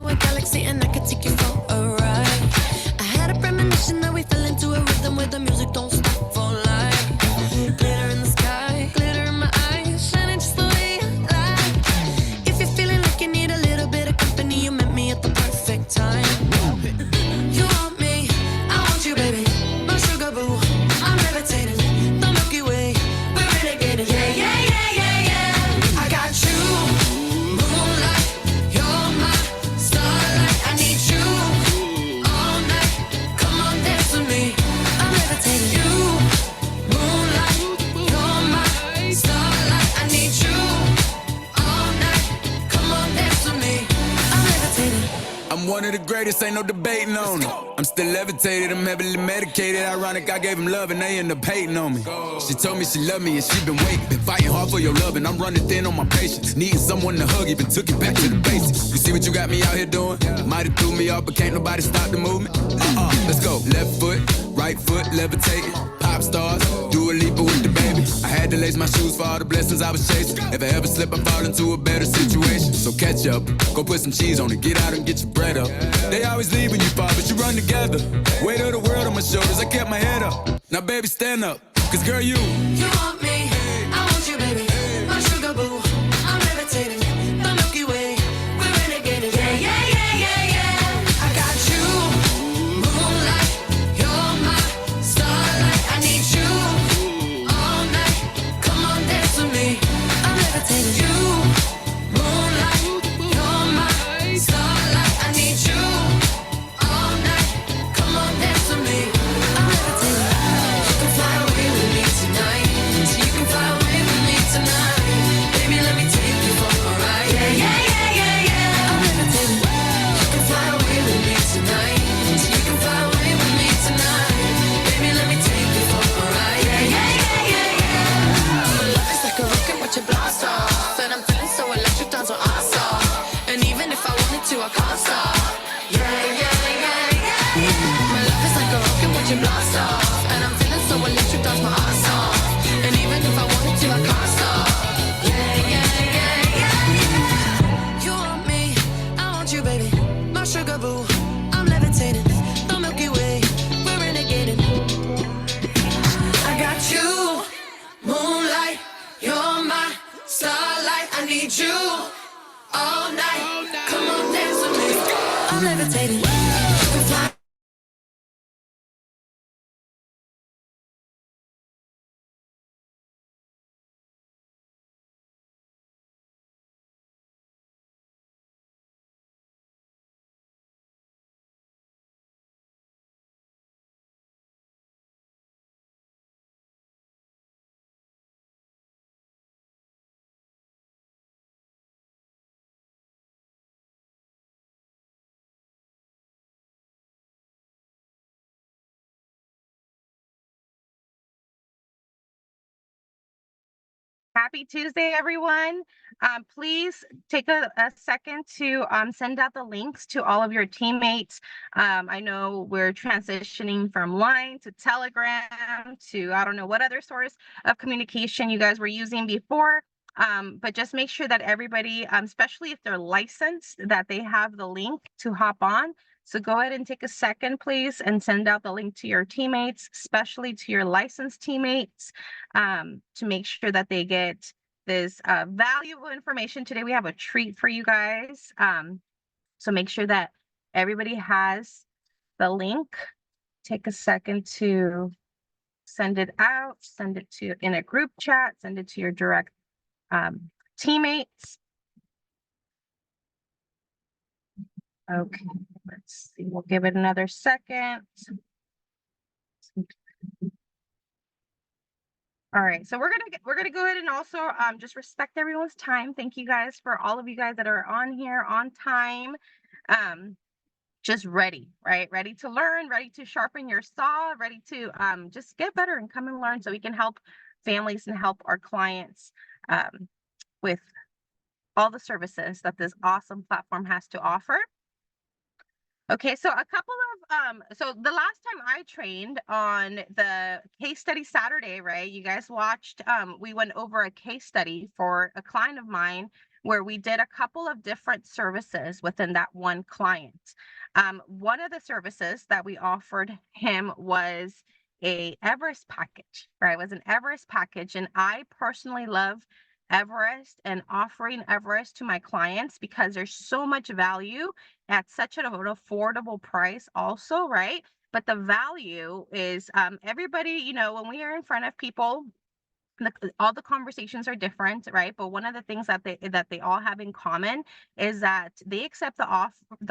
a galaxy and I could take you for a ride. I had a premonition that we fell into a rhythm where the music don't stop for life. Glitter in the sky, glitter in my eyes, shining just the way I like. If you're feeling like you need a little bit of company, you met me at the perfect time. You want me, I want you, baby. My sugar boo, I'm levitating. The Milky Way, we're renegading. Yeah, yeah, yeah, yeah, yeah. I got you, moonlight. You're my starlight. I need you all night. Come on, dance with me. I'm levitating. You, moonlight. You're my starlight. I need you all night. Come on, dance with me. I'm levitating. I'm one of the greatest, ain't no debating on it. I'm still levitated, I'm heavily medicated. Ironic, I gave him love and they end up hating on me. She told me she loved me and she been waiting. Been fighting hard for your love and I'm running thin on my patience. Needing someone to hug, even took it back to the basics. You see what you got me out here doing? Might have threw me off, but can't nobody stop the movement. Let's go. Left foot, right foot, levitating. Pop stars, do a leap with the baby. I had to lace my shoes for all the blessings I was chasing. If I ever slip, I fall into a better situation. So catch up, go put some cheese on it, get out and get your bread up. They always leave when you fall, but you run together. Weight of the world on my shoulders, I kept my head up. Now baby, stand up, cause girl, you want me, I want you, baby. My sugar boo, I'm levitating. The Milky Way, we're renegading. Yeah, yeah, yeah, yeah, yeah. I got you, moonlight. You're my starlight. I need you all night. Come on, dance with me. I'm levitating. You, moonlight. You're my starlight. I need you all night. Come on, dance with me. I'm levitating. You can fly away with me tonight. You can fly away with me tonight. Baby, let me take you for a ride. Yeah, yeah, yeah, yeah, yeah. I'm levitating. You can fly away with me tonight. You can fly away with me tonight. Baby, let me take you for a ride. Yeah, yeah, yeah, yeah, yeah. Love is like a rocket, watch it blast off. And I'm feeling so electric, dance on our off. And even if I wanted to, I can't stop. Yeah, yeah, yeah, yeah. My love is like a rocket, watch it blast off. And I'm feeling so electric, dance my ass off. And even if I wanted to, I can't stop. Yeah, yeah, yeah, yeah. You want me, I want you, baby. My sugar boo, I'm levitating. The Milky Way, we're renegading. I got you, moonlight. You're my starlight. I need you all night. Come on, dance with me. I'm levitating. You can fly. Happy Tuesday, everyone. Please take a second to send out the links to all of your teammates. I know we're transitioning from Line to Telegram to I don't know what other source of communication you guys were using before. But just make sure that everybody, especially if they're licensed, that they have the link to hop on. So go ahead and take a second, please, and send out the link to your teammates, especially to your licensed teammates, to make sure that they get this valuable information. Today, we have a treat for you guys. So make sure that everybody has the link. Take a second to send it out, send it to in a group chat, send it to your direct teammates. Okay, let's see. We'll give it another second. All right, so we're gonna go ahead and also just respect everyone's time. Thank you guys for all of you guys that are on here on time. Just ready, right? Ready to learn, ready to sharpen your saw, ready to just get better and come and learn so we can help families and help our clients with all the services that this awesome platform has to offer. Okay, so a couple of so the last time I trained on the case study Saturday, right? You guys watched, we went over a case study for a client of mine where we did a couple of different services within that one client. One of the services that we offered him was a Everest package, right? It was an Everest package, and I personally love Everest and offering Everest to my clients because there's so much value at such an affordable price also, right? But the value is everybody, you know, when we are in front of people, all the conversations are different, right? But one of the things that they all have in common is that they accept the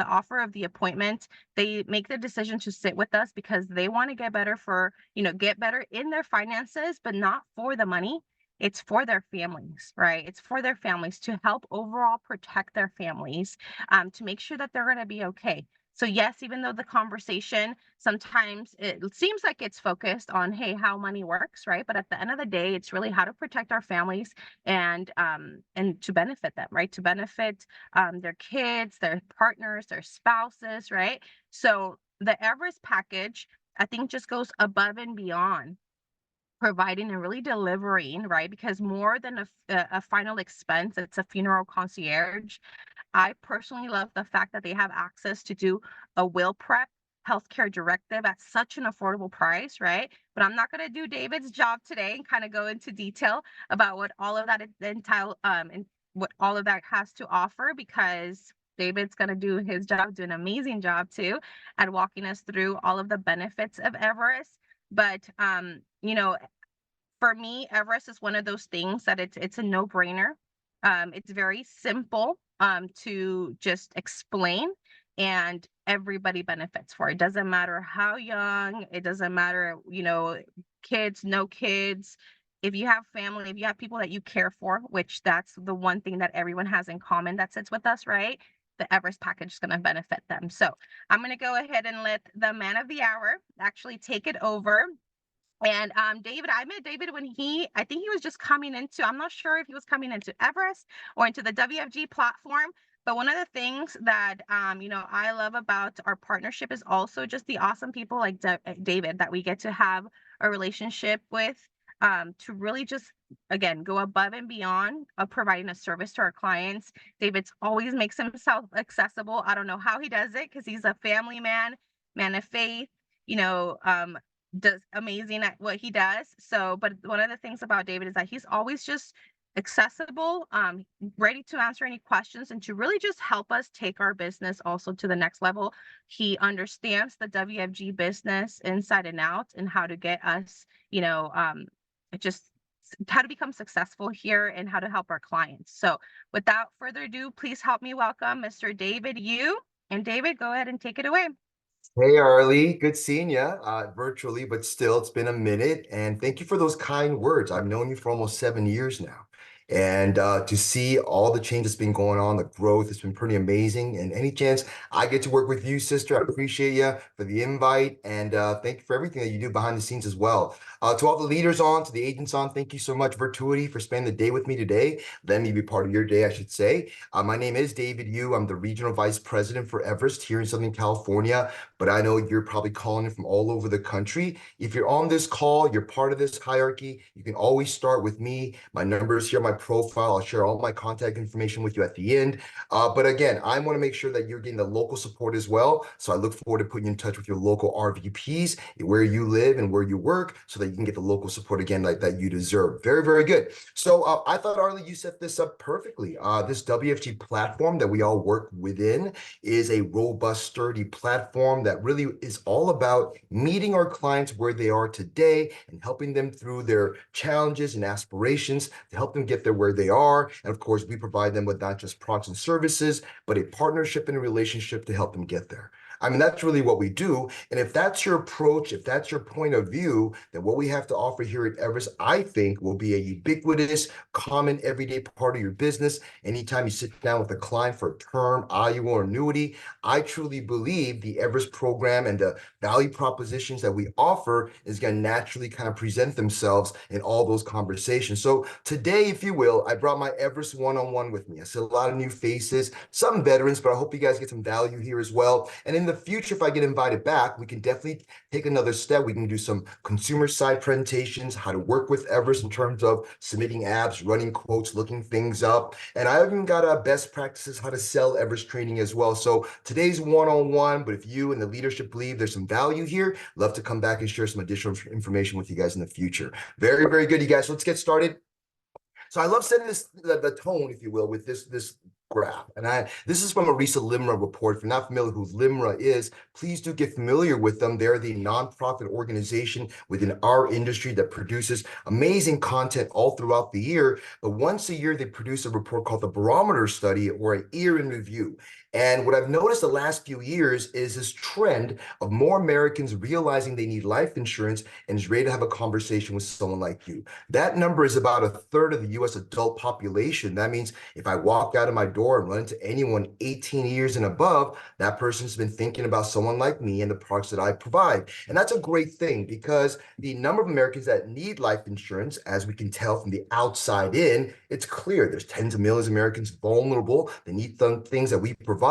offer of the appointment. They make the decision to sit with us because they want to get better for, you know, get better in their finances, but not for the money. It's for their families, right? It's for their families to help overall protect their families, to make sure that they're going to be okay. So yes, even though the conversation sometimes it seems like it's focused on, hey, how money works, right? But at the end of the day, it's really how to protect our families and to benefit them, right? To benefit their kids, their partners, their spouses, right? So the Everest package, I think, just goes above and beyond providing and really delivering, right? Because more than a final expense, it's a funeral concierge. I personally love the fact that they have access to do a will prep healthcare directive at such an affordable price, right? But I'm not going to do David's job today and kind of go into detail about what all of that entail and what all of that has to offer, because David's going to do his job, do an amazing job too, at walking us through all of the benefits of Everest. But you know, for me, Everest is one of those things that it's a no-brainer. It's very simple to just explain, and everybody benefits for it. It doesn't matter how young, it doesn't matter, you know, kids, no kids. If you have family, if you have people that you care for, which that's the one thing that everyone has in common that sits with us, right? The Everest package is going to benefit them. So I'm going to go ahead and let the man of the hour actually take it over. And David, I met David when I think he was just coming into, I'm not sure if he was coming into Everest or into the WFG platform. But one of the things that, you know, I love about our partnership is also just the awesome people like David that we get to have a relationship with, to really just, again, go above and beyond of providing a service to our clients. David's always makes himself accessible. I don't know how he does it because he's a family man, man of faith, you know, does amazing at what he does. So, but one of the things about David is that he's always just accessible, ready to answer any questions and to really just help us take our business also to the next level. He understands the WFG business inside and out and how to get us, you know, just how to become successful here and how to help our clients. So without further ado, please help me welcome Mr. David Yu. And David, go ahead and take it away. Hey, Arlie, good seeing you virtually, but still, it's been a minute. And thank you for those kind words. I've known you for almost 7 years now. And to see all the change that's been going on, the growth, it's been pretty amazing. And any chance I get to work with you, sister, I appreciate you for the invite. And thank you for everything that you do behind the scenes as well. To all the leaders on, to the agents on, thank you so much, Virtuity, for spending the day with me today. Let me be part of your day, I should say. My name is David Yu. I'm the Regional Vice President for Everest here in Southern California, but I know you're probably calling it from all over the country. If you're on this call, you're part of this hierarchy, you can always start with me. My number is here on my profile. I'll share all my contact information with you at the end. But again, I want to make sure that you're getting the local support as well. So I look forward to putting you in touch with your local RVPs where you live and where you work so that you can get the local support again like that you deserve. Very, very good. So I thought, Arlie, you set this up perfectly. This WFG platform that we all work within is a robust, sturdy platform that really is all about meeting our clients where they are today and helping them through their challenges and aspirations to help them get there where they are. And of course, we provide them with not just products and services, but a partnership and a relationship to help them get there. I mean, that's really what we do. And if that's your approach, if that's your point of view, then what we have to offer here at Everest, I think, will be a ubiquitous, common, everyday part of your business. Anytime you sit down with a client for a term, IUL, or annuity, I truly believe the Everest program and the value propositions that we offer is going to naturally kind of present themselves in all those conversations. So today, if you will, I brought my Everest one-on-one with me. I see a lot of new faces, some veterans, but I hope you guys get some value here as well. And in in the future, if I get invited back, we can definitely take another step. We can do some consumer side presentations, how to work with Everest in terms of submitting apps, running quotes, looking things up. And I even got best practices how to sell Everest training as well. So today's one-on-one, but if you and the leadership believe there's some value here, love to come back and share some additional information with you guys in the future. Very, very good, you guys. So let's get started. So I love setting the tone, if you will, with this graph. And this is from a recent LIMRA report. If you're not familiar with who LIMRA is, please do get familiar with them. They're the nonprofit organization within our industry that produces amazing content all throughout the year. But once a year, they produce a report called the Barometer Study, or a year in review. And what I've noticed the last few years is this trend of more Americans realizing they need life insurance and is ready to have a conversation with someone like you. That number is about a third of the US adult population. That means if I walk out of my door and run into anyone 18 years and above, that person's been thinking about someone like me and the products that I provide. And that's a great thing, because the number of Americans that need life insurance, as we can tell from the outside in, it's clear there's tens of millions of Americans vulnerable. They need things that we provide.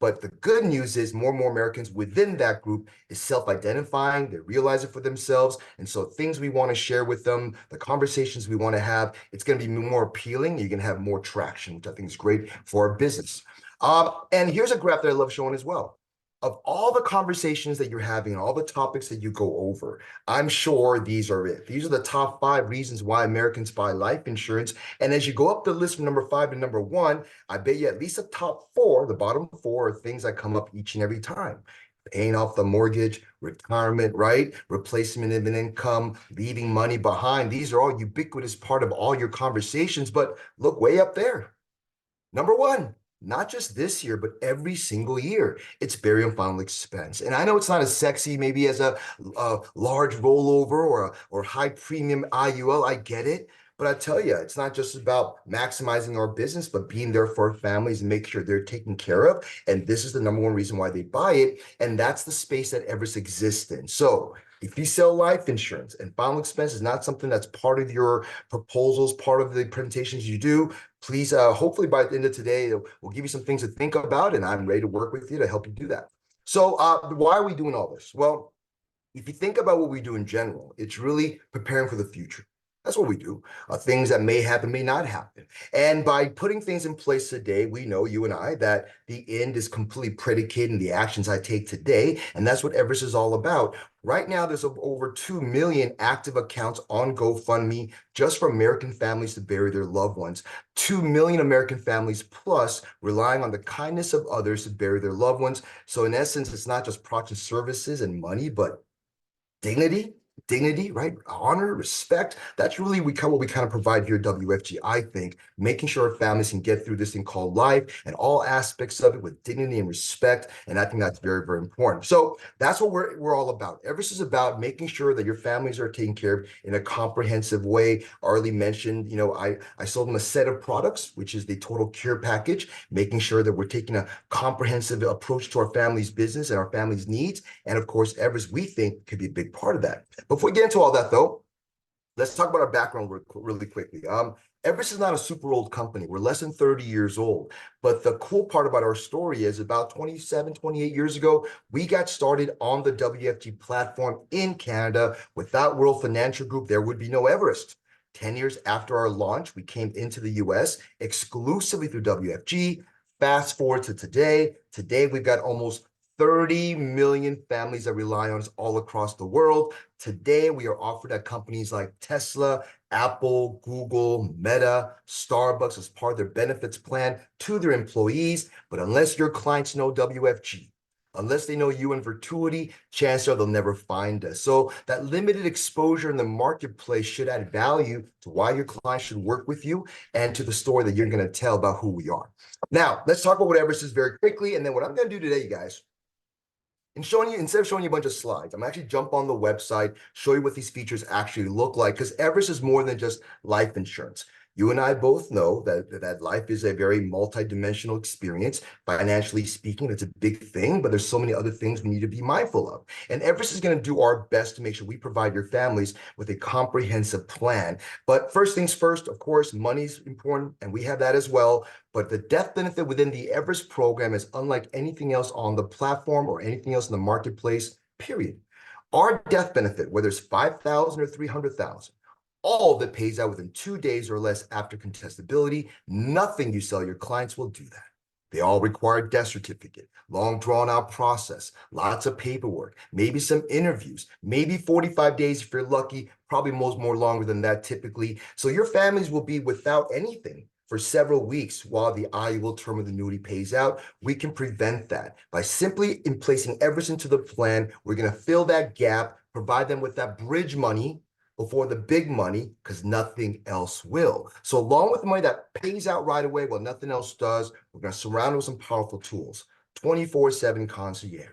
But the good news is more and more Americans within that group is self-identifying. They realize it for themselves. And so things we want to share with them, the conversations we want to have, it's going to be more appealing. You're going to have more traction, which I think is great for our business. And here's a graph that I love showing as well. Of all the conversations that you're having and all the topics that you go over, I'm sure these are it. These are the top 5 reasons why Americans buy life insurance. And as you go up the list from number 5 to number 1, I bet you at least the top 4, the bottom 4 are things that come up each and every time. Paying off the mortgage, retirement, right? Replacement of an income, leaving money behind. These are all ubiquitous part of all your conversations. But look way up there. Number 1. Not just this year, but every single year, it's burial and final expense. And I know it's not as sexy maybe as a large rollover or high premium IUL. I get it. But I tell you, it's not just about maximizing our business, but being there for our families and make sure they're taken care of. And this is the number 1 reason why they buy it. And that's the space that Everest exists in. So if you sell life insurance and final expense is not something that's part of your proposals, part of the presentations you do, please, hopefully by the end of today, we'll give you some things to think about, and I'm ready to work with you to help you do that. So why are we doing all this? Well, if you think about what we do in general, it's really preparing for the future. That's what we do. Things that may happen, may not happen. And by putting things in place today, we know, you and I, that the end is completely predicated in the actions I take today. And that's what Everest is all about. Right now, there's over 2 million active accounts on GoFundMe just for American families to bury their loved ones. 2 million American families plus relying on the kindness of others to bury their loved ones. So in essence, it's not just products and services and money, but dignity, right? Honor, respect. That's really what we kind of provide here at WFG, I think, making sure our families can get through this thing called life and all aspects of it with dignity and respect. And I think that's very, very important. So that's what we're all about. Everest is about making sure that your families are taken care of in a comprehensive way. Arlie mentioned, I sold them a set of products, which is the Total Cure package, making sure that we're taking a comprehensive approach to our family's business and our family's needs. And of course, Everest, we think, could be a big part of that. Before we get into all that, though, let's talk about our background really quickly. Everest is not a super old company. We're less than 30 years old. But the cool part about our story is about 27, 28 years ago, we got started on the WFG platform in Canada. Without World Financial Group, there would be no Everest. 10 years after our launch, we came into the US exclusively through WFG. Fast forward to today. Today, we've got almost 30 million families that rely on us all across the world. Today, we are offered at companies like Tesla, Apple, Google, Meta, Starbucks as part of their benefits plan to their employees. But unless your clients know WFG, unless they know you in Virtuity, chances are they'll never find us. So that limited exposure in the marketplace should add value to why your clients should work with you and to the story that you're going to tell about who we are. Now, let's talk about what Everest is very quickly. And then what I'm going to do today, you guys, instead of showing you a bunch of slides, I'm actually jump on the website, show you what these features actually look like, because Everest is more than just life insurance. You and I both know that life is a very multidimensional experience. Financially speaking, it's a big thing, but there's so many other things we need to be mindful of. And Everest is going to do our best to make sure we provide your families with a comprehensive plan. But first things first, of course, money's important, and we have that as well. But the death benefit within the Everest program is unlike anything else on the platform or anything else in the marketplace, period. Our death benefit, whether it's 5,000 or 300,000, all of it pays out within 2 days or less after contestability. Nothing you sell your clients will do that. They all require a death certificate, long drawn out process, lots of paperwork, maybe some interviews, maybe 45 days if you're lucky, probably more longer than that typically. So your families will be without anything for several weeks while the IUL term of the annuity pays out. We can prevent that by simply in placing Everest into the plan. We're going to fill that gap, provide them with that bridge money before the big money, because nothing else will. So along with the money that pays out right away, while nothing else does, we're going to surround it with some powerful tools. 24/7 concierge,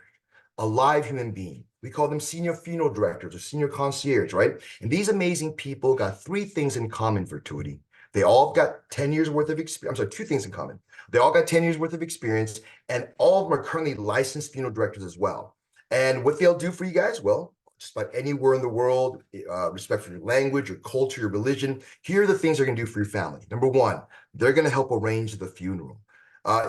a live human being. We call them senior funeral directors or senior concierge, right? And these amazing people got 3 things in common, Virtuity. They all got 10 years worth of experience. I'm sorry, 2 things in common. They all got 10 years worth of experience, and all of them are currently licensed funeral directors as well. And what they'll do for you guys, well, just about anywhere in the world, respect for your language, your culture, your religion. Here are the things they're going to do for your family. Number 1, they're going to help arrange the funeral.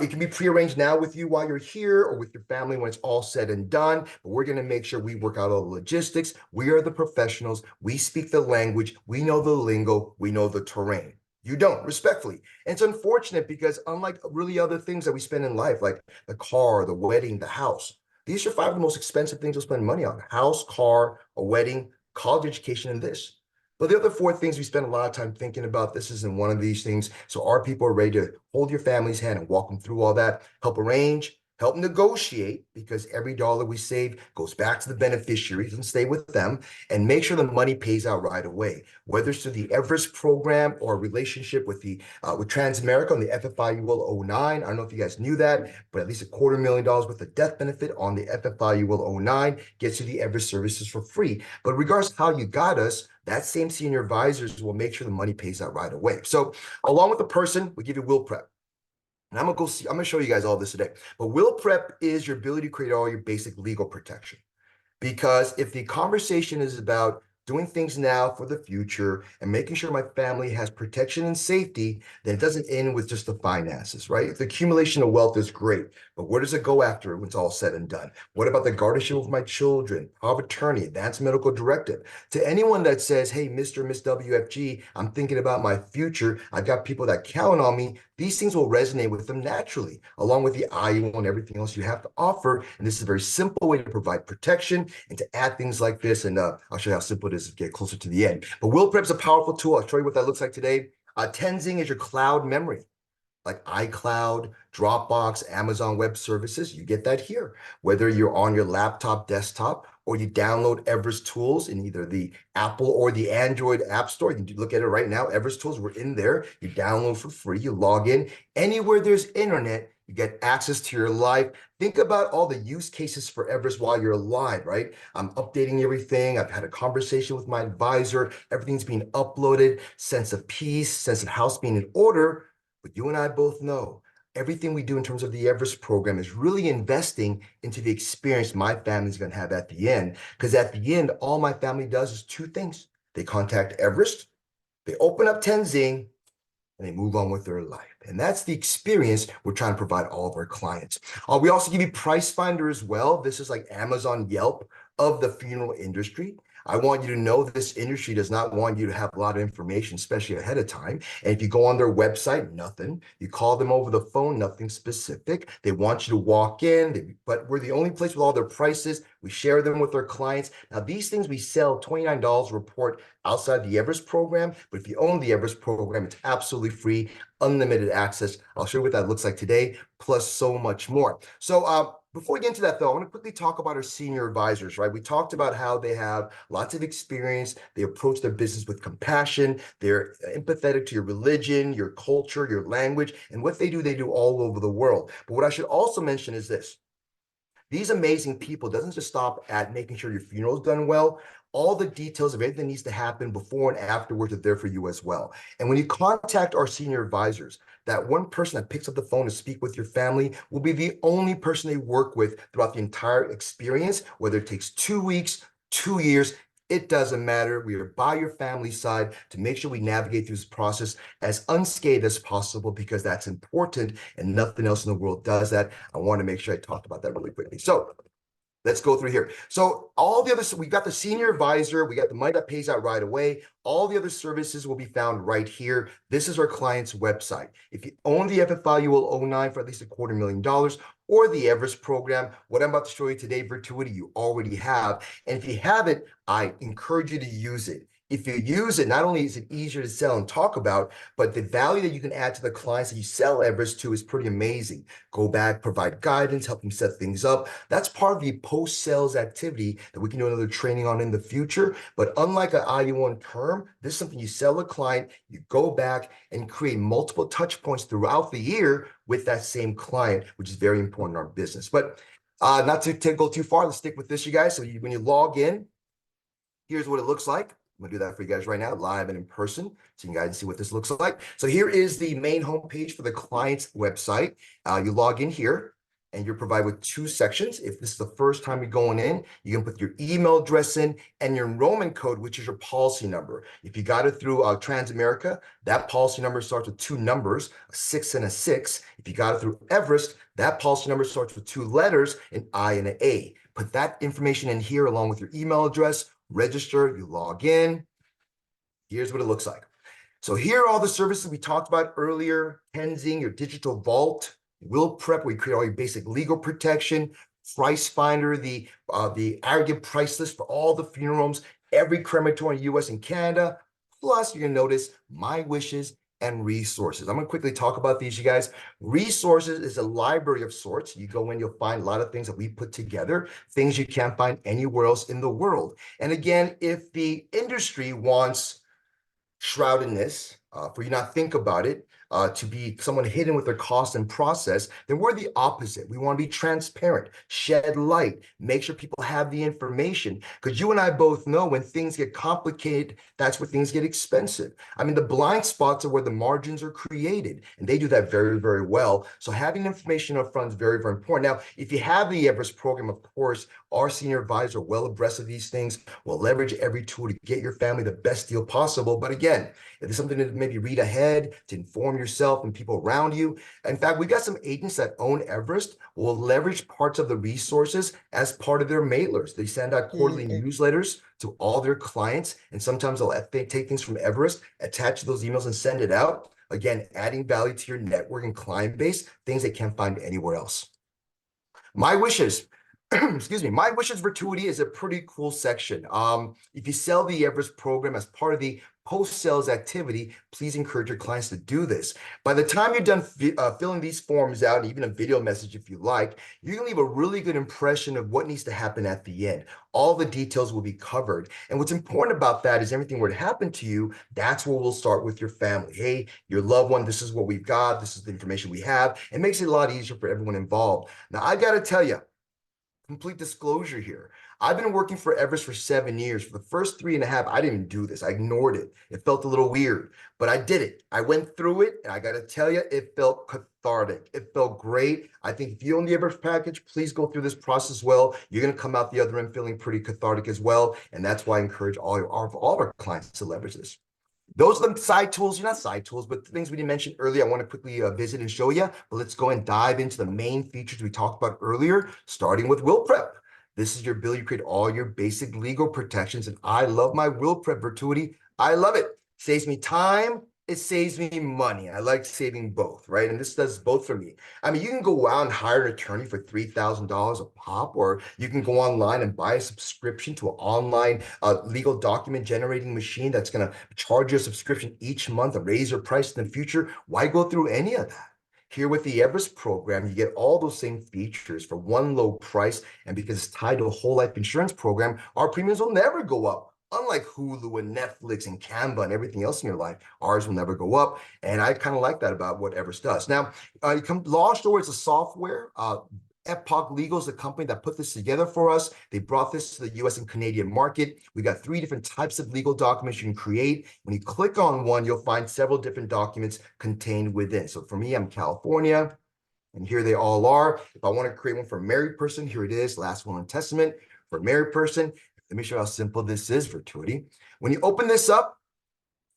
It can be prearranged now with you while you're here or with your family when it's all said and done, but we're going to make sure we work out all the logistics. We are the professionals. We speak the language. We know the lingo. We know the terrain. You don't, respectfully. And it's unfortunate because unlike really other things that we spend in life, like the car, the wedding, the house, these are 5 of the most expensive things to spend money on: house, car, a wedding, college education, and this. But the other 4 things we spend a lot of time thinking about, this isn't one of these things. So our people are ready to hold your family's hand and walk them through all that, help arrange, help negotiate, because every dollar we save goes back to the beneficiaries and stay with them, and make sure the money pays out right away, whether it's through the Everest program or a relationship with with Transamerica on the FFIUL 09. I don't know if you guys knew that, but at least $250,000 worth of death benefit on the FFIUL 09 gets you the Everest services for free. But regardless of how you got us, that same senior advisors will make sure the money pays out right away. So along with the person, we give you will prep. And I'm gonna show you guys all this today. But will prep is your ability to create all your basic legal protection. Because if the conversation is about doing things now for the future and making sure my family has protection and safety, then it doesn't end with just the finances, right? The accumulation of wealth is great, but where does it go after when it's all said and done? What about the guardianship of my children, power of attorney, advanced medical directive? To anyone that says, hey, Mr. and Miss WFG, I'm thinking about my future, I've got people that count on me, these things will resonate with them naturally, along with the IUL and everything else you have to offer. And this is a very simple way to provide protection and to add things like this. And I'll show you how simple it is to get closer to the end. But Will Prep is a powerful tool. I'll show you what that looks like today. Tenzing is your cloud memory, like iCloud, Dropbox, Amazon Web Services. You get that here, whether you're on your laptop, desktop, or you download Everest Tools in either the Apple or the Android App Store. You can look at it right now. Everest Tools, we're in there. You download for free. You log in. Anywhere there's internet, you get access to your life. Think about all the use cases for Everest while you're alive, right? I'm updating everything. I've had a conversation with my advisor. Everything's being uploaded. Sense of peace, sense of house being in order. But you and I both know everything we do in terms of the Everest program is really investing into the experience my family's going to have at the end. Because at the end, all my family does is 2 things. They contact Everest, they open up Tenzing, and they move on with their life. And that's the experience we're trying to provide all of our clients. We also give you Price Finder as well. This is like Amazon Yelp of the funeral industry. I want you to know this industry does not want you to have a lot of information, especially ahead of time. And if you go on their website, nothing. You call them over the phone, nothing specific. They want you to walk in, but we're the only place with all their prices. We share them with our clients. Now, these things we sell $29 a report outside the Everest program, but if you own the Everest program, it's absolutely free, unlimited access. I'll show you what that looks like today, plus so much more. So before we get into that, though, I want to quickly talk about our senior advisors, right? We talked about how they have lots of experience. They approach their business with compassion. They're empathetic to your religion, your culture, your language, and what they do all over the world. But what I should also mention is this. These amazing people doesn't just stop at making sure your funeral is done well. All the details of everything that needs to happen before and afterwards are there for you as well. And when you contact our senior advisors, that one person that picks up the phone to speak with your family will be the only person they work with throughout the entire experience, whether it takes 2 weeks, 2 years, it doesn't matter. We are by your family's side to make sure we navigate through this process as unscathed as possible, because that's important and nothing else in the world does that. I want to make sure I talked about that really quickly. So let's go through here. So all the other, we got the senior advisor, we got the money that pays out right away. All the other services will be found right here. This is our client's website. If you own the FFI UL 09 for at least $250,000 or the Everest program, what I'm about to show you today, Virtuity, you already have. And if you haven't, I encourage you to use it. If you use it, not only is it easier to sell and talk about, but the value that you can add to the clients that you sell Everest to is pretty amazing. Go back, provide guidance, help them set things up. That's part of the post-sales activity that we can do another training on in the future. But unlike an ID1 term, this is something you sell a client, you go back and create multiple touch points throughout the year with that same client, which is very important in our business. But not to go too far, let's stick with this, you guys. So when you log in, here's what it looks like. I'm gonna do that for you guys right now, live and in person, so you guys can see what this looks like. So here is the main homepage for the client's website. You log in here, and you're provided with 2 sections. If this is the first time you're going in, you can put your email address in and your enrollment code, which is your policy number. If you got it through Transamerica, that policy number starts with 2 numbers, a 6 and a 6. If you got it through Everest, that policy number starts with 2 letters, an I and an A. Put that information in here along with your email address, register, you log in. Here's what it looks like. So here are all the services we talked about earlier: Tenzing, your digital vault, Will Prep, where you create all your basic legal protection, Price Finder, the aggregate price list for all the funeral homes, every crematory in the US and Canada. Plus, you're gonna notice My Wishes and Resources. I'm gonna quickly talk about these, you guys. Resources is a library of sorts. You go in, you'll find a lot of things that we put together, things you can't find anywhere else in the world. And again, if the industry wants shroudedness, for you not think about it, to be someone hidden with their cost and process, then we're the opposite. We want to be transparent, shed light, make sure people have the information. Because you and I both know when things get complicated, that's where things get expensive. I mean, the blind spots are where the margins are created, and they do that very, very well. So having information up front is very, very important. Now, if you have the Everest program, of course, our senior advisor, well abreast of these things, will leverage every tool to get your family the best deal possible. But again, if there's something to maybe read ahead, to inform yourself and people around you. In fact, we got some agents that own Everest will leverage parts of the resources as part of their mailers. They send out quarterly newsletters to all their clients, and sometimes they'll take things from Everest, attach those emails and send it out. Again, adding value to your network and client base, things they can't find anywhere else. My Wishes. Excuse me, My Wishes Virtuity is a pretty cool section. If you sell the Everest program as part of the post-sales activity, please encourage your clients to do this. By the time you're done filling these forms out, and even a video message if you like, you can leave a really good impression of what needs to happen at the end. All the details will be covered. And what's important about that is everything were to happen to you, that's where we'll start with your family. Hey, your loved one, this is what we've got, this is the information we have. It makes it a lot easier for everyone involved. Now, I gotta tell you, complete disclosure here. I've been working for Everest for 7 years. For the first 3.5, I didn't do this. I ignored it. It felt a little weird, but I did it. I went through it, and I got to tell you, it felt cathartic. It felt great. I think if you own the Everest package, please go through this process well. You're going to come out the other end feeling pretty cathartic as well, and that's why I encourage all of our clients to leverage this. Those are the side tools, not side tools, but the things we didn't mention earlier. I want to quickly visit and show you, but let's go and dive into the main features we talked about earlier, starting with Will Prep. This is your ability to create all your basic legal protections, and I love my Will Prep Virtuity. I love it. Saves me time. It saves me money. I like saving both, right? And this does both for me. I mean, you can go out and hire an attorney for $3,000 a pop, or you can go online and buy a subscription to an online legal document generating machine that's going to charge you a subscription each month and raise your price in the future. Why go through any of that? Here with the Everest program, you get all those same features for one low price. And because it's tied to a whole life insurance program, our premiums will never go up. Unlike Hulu and Netflix and Canva and everything else in your life, ours will never go up. And I kind of like that about what Everest does. Now, Law Store is a software Epoch Legal is the company that put this together for us. They brought this to the US and Canadian market. We got 3 different types of legal documents you can create. When you click on one, you'll find several different documents contained within. So for me, I'm California, and here they all are. If I want to create one for a married person, here it is, last will and testament. For a married person, let me show you how simple this is, Virtuity. When you open this up,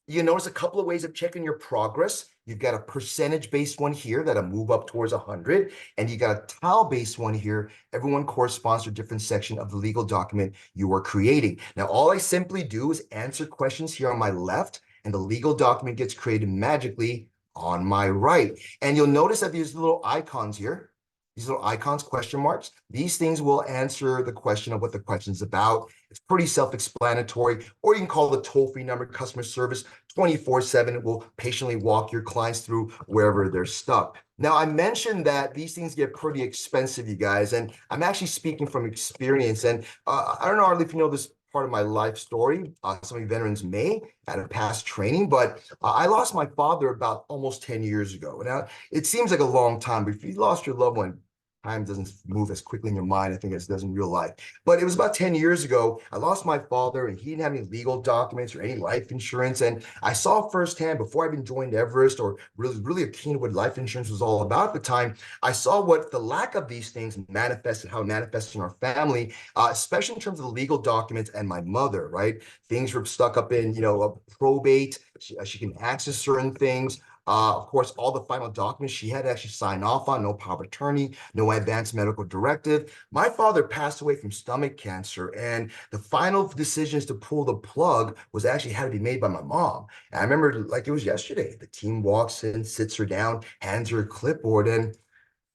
you notice a couple of ways of checking your progress. You've got a percentage-based one here that'll move up towards 100, and you got a tile-based one here. Everyone corresponds to a different section of the legal document you are creating. Now, all I simply do is answer questions here on my left, and the legal document gets created magically on my right. And you'll notice that these little icons here, these little icons, question marks, these things will answer the question of what the question's about. It's pretty self-explanatory, or you can call the toll-free number, customer service, 24/7. It will patiently walk your clients through wherever they're stuck. Now, I mentioned that these things get pretty expensive, you guys, and I'm actually speaking from experience. And I don't know, Arlie, if you know this part of my life story. Some of you veterans may had a past training, but I lost my father about almost 10 years ago. Now, it seems like a long time, but if you lost your loved one, time doesn't move as quickly in your mind, I think, as it does in real life. But it was about 10 years ago. I lost my father, and he didn't have any legal documents or any life insurance. And I saw firsthand, before I even joined Everest, or really keen to what life insurance was all about at the time, I saw what the lack of these things manifested, how it manifested in our family, especially in terms of the legal documents and my mother, right? Things were stuck up in, a probate. She can access certain things. Of course, all the final documents she had to actually sign off on, no power of attorney, no advance medical directive. My father passed away from stomach cancer, and the final decisions to pull the plug was actually had to be made by my mom. And I remember like it was yesterday. The team walks in, sits her down, hands her a clipboard, and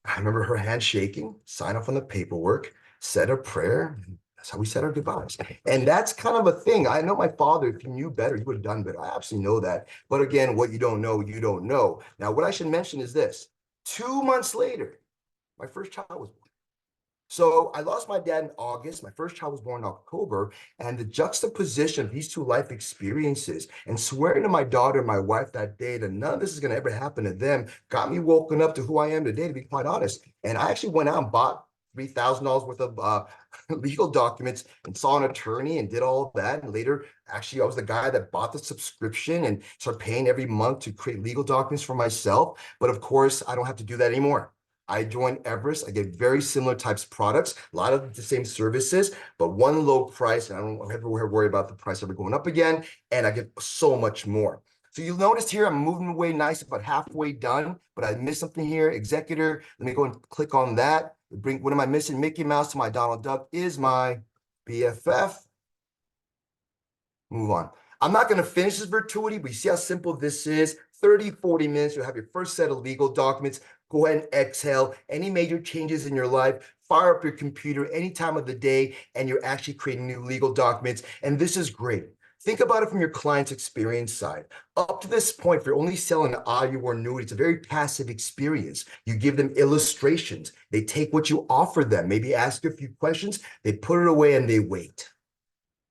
I remember her hand shaking, sign off on the paperwork, said a prayer. That's how we said our goodbyes. And that's kind of a thing. I know my father, if he knew better, he would have done better. I absolutely know that. But again, what you don't know, you don't know. Now, what I should mention is this. 2 months later, my first child was born. So I lost my dad in August. My first child was born in October. And the juxtaposition of these 2 life experiences and swearing to my daughter and my wife that day that none of this is going to ever happen to them got me woken up to who I am today, to be quite honest. And I actually went out and bought $3,000 worth of legal documents and saw an attorney and did all of that. And later, actually, I was the guy that bought the subscription and started paying every month to create legal documents for myself. But of course, I don't have to do that anymore. I joined Everest. I get very similar types of products, a lot of the same services, but one low price. And I don't ever worry about the price ever going up again. And I get so much more. So you'll notice here, I'm moving away nice, about halfway done, but I missed something here. Executor, let me go and click on that. What am I missing? Mickey Mouse to my Donald Duck is my BFF. Move on. I'm not going to finish this Virtuity, but you see how simple this is. 30, 40 minutes, you'll have your first set of legal documents. Go ahead and exhale. Any major changes in your life, fire up your computer any time of the day, and you're actually creating new legal documents. And this is great. Think about it from your client's experience side. Up to this point, if you're only selling an audio or annuity, it's a very passive experience. You give them illustrations. They take what you offer them, maybe ask a few questions, they put it away and they wait.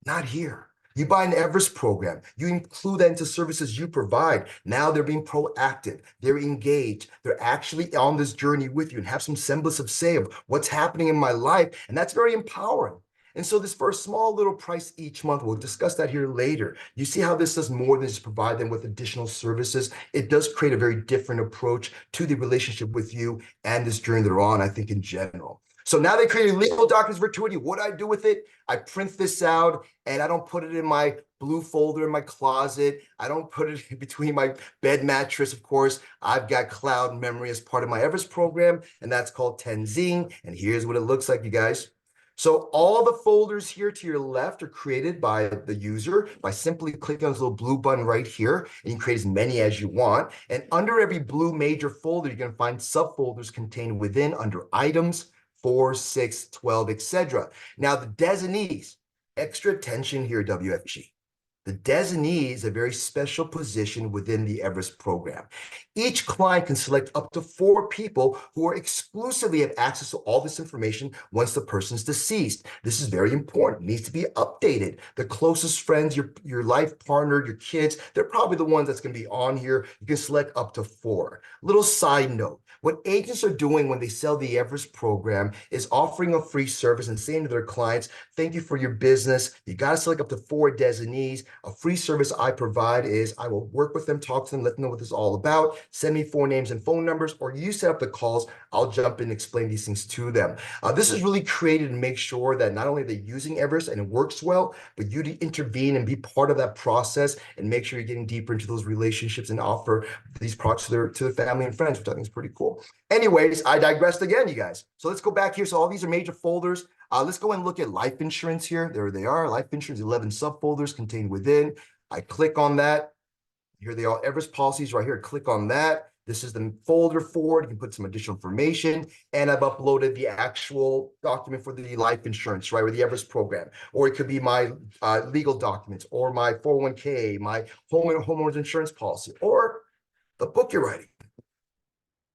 Not here. You buy an Everest program, you include that into services you provide. Now they're being proactive, they're engaged, they're actually on this journey with you and have some semblance of say of what's happening in my life. And that's very empowering. And so this for a small little price each month, we'll discuss that here later. You see how this does more than just provide them with additional services. It does create a very different approach to the relationship with you and this journey they're on, I think, in general. So now they created legal documents Virtuity. What do I do with it? I print this out and I don't put it in my blue folder in my closet. I don't put it in between my bed mattress, of course. I've got cloud memory as part of my Everest program, and that's called Tenzing. And here's what it looks like, you guys. So all the folders here to your left are created by the user by simply clicking on this little blue button right here, and you can create as many as you want. And under every blue major folder, you're going to find subfolders contained within under items, 4, 6, 12, etc. Now the designees, extra attention here, WFG. The designee is a very special position within the Everest program. Each client can select up to 4 people who are exclusively have access to all this information once the person's deceased. This is very important. It needs to be updated. The closest friends, your life partner, your kids, they're probably the ones that's going to be on here. You can select up to 4. Little side note. What agents are doing when they sell the Everest program is offering a free service and saying to their clients, thank you for your business. You got to select up to 4 designees. A free service I provide is I will work with them, talk to them, let them know what this is all about. Send me 4 names and phone numbers, or you set up the calls. I'll jump in and explain these things to them. This is really created to make sure that not only are they using Everest and it works well, but you to intervene and be part of that process and make sure you're getting deeper into those relationships and offer these products to their family and friends, which I think is pretty cool. Anyways, I digressed again, you guys. So let's go back here. So all these are major folders. Let's go and look at life insurance here. There they are. Life insurance, 11 subfolders contained within. I click on that. Here they are, Everest policies right here. Click on that. This is the folder for it. You can put some additional information. And I've uploaded the actual document for the life insurance, right, or the Everest program. Or it could be my legal documents, or my 401k, my homeowner's insurance policy, or the book you're writing,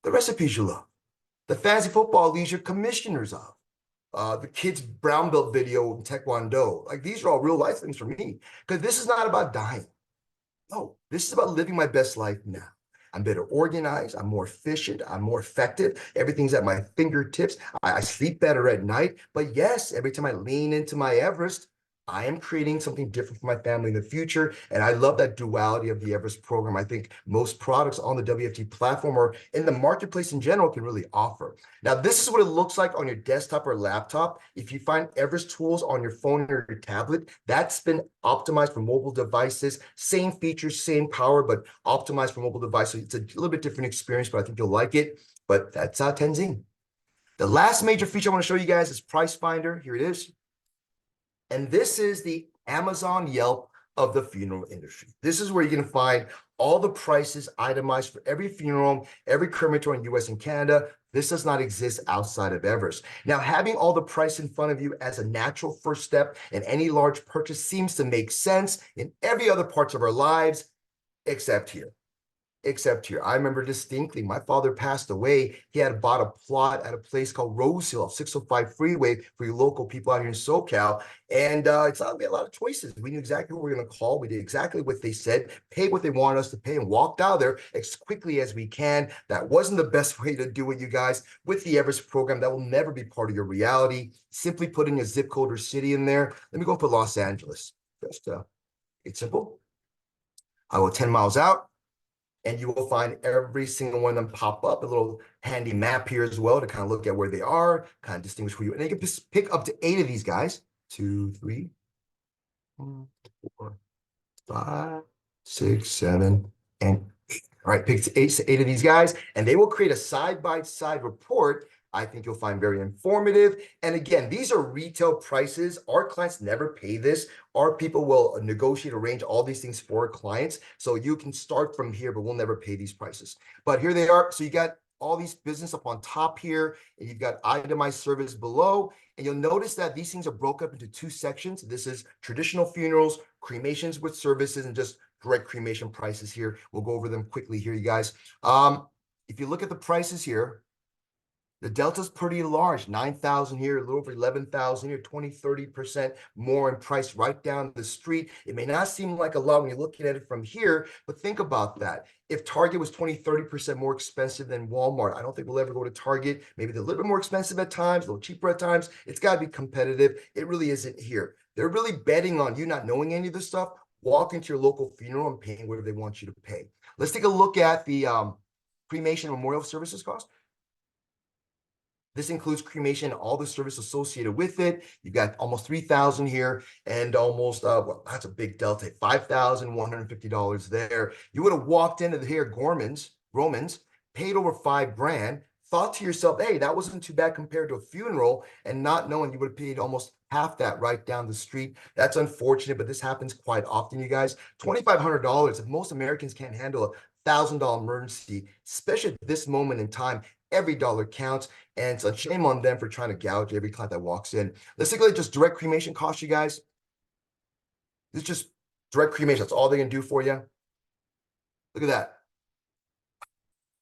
the recipes you love, the fantasy football leagues you're commissioners of, the kids' brown belt video in Taekwondo. Like, these are all real life things for me, because this is not about dying. No, this is about living my best life now. I'm better organized. I'm more efficient. I'm more effective. Everything's at my fingertips. I sleep better at night. But yes, every time I lean into my Everest, I am creating something different for my family in the future. And I love that duality of the Everest program. I think most products on the WFT platform or in the marketplace in general can really offer. Now, this is what it looks like on your desktop or laptop. If you find Everest tools on your phone or your tablet, that's been optimized for mobile devices. Same features, same power, but optimized for mobile devices. It's a little bit different experience, but I think you'll like it. But that's Tenzing. The last major feature I want to show you guys is Price Finder. Here it is. And this is the Amazon Yelp of the funeral industry. This is where you're going to find all the prices itemized for every funeral home, every crematorium in US and Canada. This does not exist outside of Everest. Now, having all the price in front of you as a natural first step in any large purchase seems to make sense in every other parts of our lives, except here. I remember distinctly, my father passed away. He had bought a plot at a place called Rose Hill, 605 Freeway, for you local people out here in SoCal. And it's not a lot of choices. We knew exactly who we were going to call. We did exactly what they said, paid what they wanted us to pay, and walked out of there as quickly as we can. That wasn't the best way to do it, you guys. With the Everest program, that will never be part of your reality. Simply put in your zip code or city in there. Let me go for Los Angeles. Just it's simple. I go 10 miles out, and you will find every single one of them pop up, a little handy map here as well to kind of look at where they are, kind of distinguish who you, and you can just pick up to 8 of these guys. 2, 3, 4, 5, 6, 7, and 8. All right, pick 8 of these guys, and they will create a side-by-side report. I think you'll find very informative. And again, these are retail prices. Our clients never pay this. Our people will negotiate, arrange all these things for our clients. So you can start from here, but we'll never pay these prices. But here they are. So you got all these business up on top here, and you've got itemized service below. And you'll notice that these things are broken up into 2 sections. This is traditional funerals, cremations with services, and just direct cremation prices here. We'll go over them quickly here, you guys. If you look at the prices here, the delta's pretty large, 9,000 here, a little over 11,000 here, 20, 30% more in price right down the street. It may not seem like a lot when you're looking at it from here, but think about that. If Target was 20, 30% more expensive than Walmart, I don't think we'll ever go to Target. Maybe they're a little bit more expensive at times, a little cheaper at times. It's got to be competitive. It really isn't here. They're really betting on you not knowing any of this stuff. Walk into your local funeral and paying whatever they want you to pay. Let's take a look at the cremation memorial services cost. This includes cremation, all the service associated with it. You've got almost 3,000 here, and almost, well, that's a big delta, $5,150 there. You would have walked into here, Romans, paid over $5,000, thought to yourself, hey, that wasn't too bad compared to a funeral, and not knowing you would have paid almost half that right down the street. That's unfortunate, but this happens quite often, you guys. $2,500, if most Americans can't handle a $1,000 emergency, especially at this moment in time, every dollar counts, and it's a shame on them for trying to gouge every client that walks in. Let's take a look at just direct cremation costs, you guys. This is just direct cremation. That's all they're going to do for you. Look at that.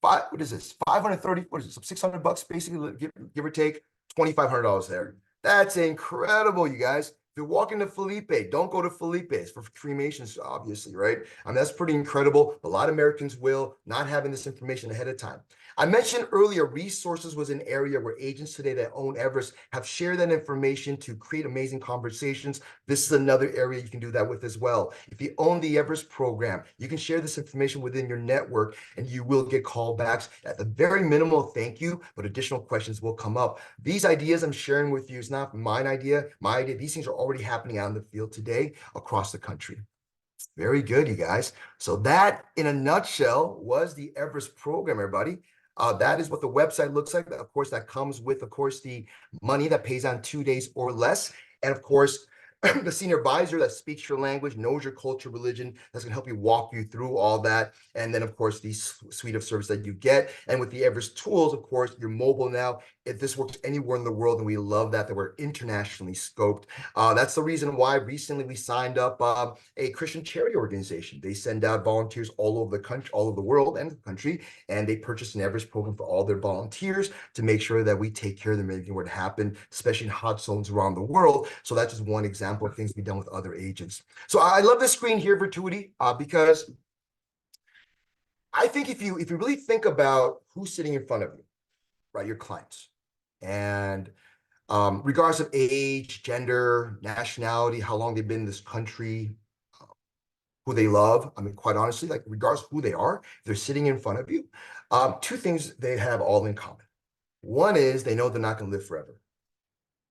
What is this? 530, what is it? $600 basically, give or take, $2,500 there. That's incredible, you guys. If you're walking to Felipe, don't go to Felipe's for cremations, obviously, right? I mean, that's pretty incredible. A lot of Americans will, not having this information ahead of time. I mentioned earlier, resources was an area where agents today that own Everest have shared that information to create amazing conversations. This is another area you can do that with as well. If you own the Everest program, you can share this information within your network and you will get callbacks. At the very minimal, thank you, but additional questions will come up. These ideas I'm sharing with you is not my idea. These things are already happening out in the field today across the country. Very good, you guys. So that, in a nutshell, was the Everest program, everybody. That is what the website looks like. Of course, that comes with, of course, the money that pays on 2 days or less. And of course, the senior advisor that speaks your language, knows your culture, religion, that's going to help you walk you through all that. And then, of course, the suite of service that you get. And with the Everest tools, of course, you're mobile now. If this works anywhere in the world, and we love that we're internationally scoped. That's the reason why recently we signed up a Christian charity organization. They send out volunteers all over the country, all over the world and the country, and they purchase an Everest program for all their volunteers to make sure that we take care of them, making what happen, especially in hot zones around the world. So that's just one example of things we've done with other agents. So I love this screen here, Virtuity, because I think if you really think about who's sitting in front of you, right, your clients, and regardless of age, gender, nationality, how long they've been in this country, who they love. I mean, quite honestly, like regardless of who they are, they're sitting in front of you. Two things they have all in common. One is they know they're not going to live forever.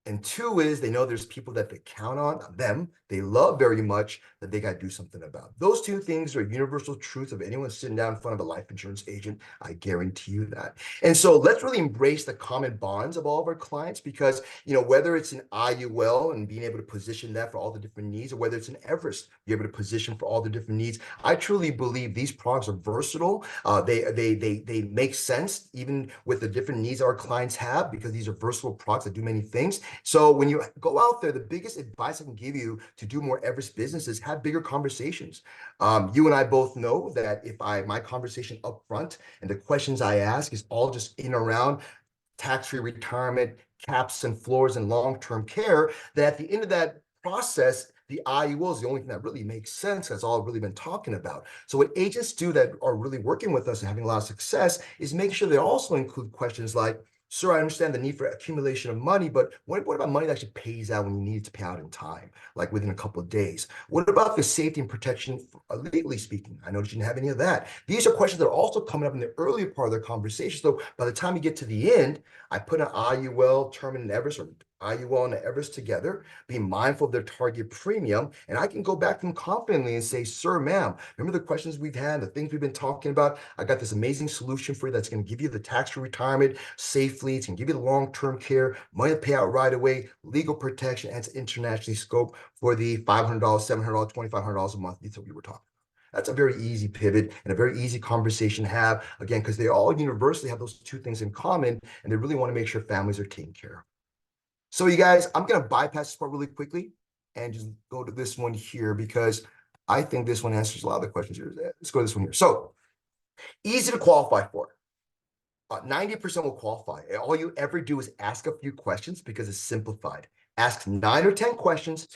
And two is they know there's people that they count on them, they love very much, that they got to do something about. Those two things are universal truths of anyone sitting down in front of a life insurance agent. I guarantee you that. And so let's really embrace the common bonds of all of our clients, because, whether it's an IUL and being able to position that for all the different needs, or whether it's an Everest, be able to position for all the different needs. I truly believe these products are versatile. They make sense even with the different needs our clients have, because these are versatile products that do many things. So when you go out there, the biggest advice I can give you to do more Everest business is have bigger conversations. You and I both know that if my conversation up front and the questions I ask is all just in around tax-free retirement, caps and floors and long-term care, that at the end of that process, the IUL is the only thing that really makes sense. That's all I've really been talking about. So what agents do that are really working with us and having a lot of success is make sure they also include questions like, sir, I understand the need for accumulation of money, but what about money that actually pays out when you need it to pay out in time, like within a couple of days? What about the safety and protection, legally speaking? I noticed you didn't have any of that. These are questions that are also coming up in the earlier part of the conversation. So by the time you get to the end, I put an IUL term in Everest, or IUL and Everest together, be mindful of their target premium, and I can go back to them confidently and say, sir, ma'am, remember the questions we've had, the things we've been talking about? I got this amazing solution for you that's going to give you the tax-free retirement safely. It's going to give you the long-term care, money to pay out right away, legal protection, and it's internationally scoped for the $500, $700, $2,500 a month that we were talking. That's a very easy pivot and a very easy conversation to have, again, because they all universally have those two things in common, and they really want to make sure families are taken care of. So you guys, I'm going to bypass this part really quickly and just go to this one here, because I think this one answers a lot of the questions here. Let's go to this one here. So easy to qualify for. 90% will qualify. All you ever do is ask a few questions because it's simplified. Ask 9 or 10 questions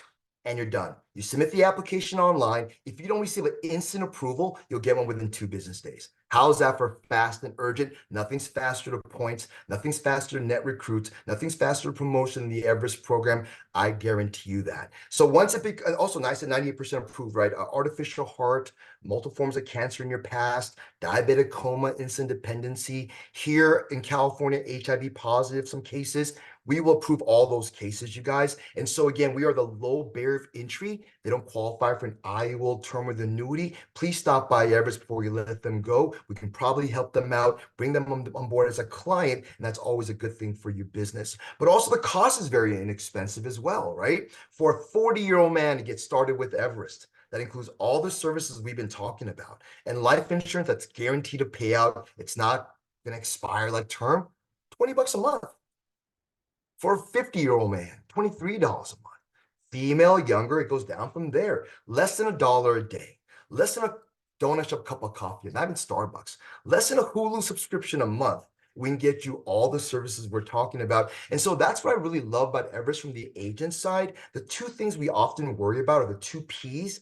and you're done. You submit the application online. If you don't receive an instant approval, you'll get one within 2 business days. How's that for fast and urgent? Nothing's faster to points. Nothing's faster to net recruits. Nothing's faster to promotion than the Everest program. I guarantee you that. So once it also nice at 98% approved, right? Artificial heart, multiple forms of cancer in your past, diabetic coma, insulin dependency. Here in California, HIV positive, some cases. We will approve all those cases, you guys. And so again, we are the low barrier of entry. They don't qualify for an IUL term with annuity. Please stop by Everest before you let them go. We can probably help them out, bring them on board as a client, and that's always a good thing for your business. But also the cost is very inexpensive as well, right? For a 40-year-old man to get started with Everest, that includes all the services we've been talking about, and life insurance that's guaranteed to pay out. It's not going to expire like term. $20 a month. For a 50-year-old man, $23 a month. Female, younger, it goes down from there. Less than $1 a day. Less than a donut shop cup of coffee, not even Starbucks. Less than a Hulu subscription a month. We can get you all the services we're talking about. And so that's what I really love about Everest from the agent side. The two things we often worry about are the two P's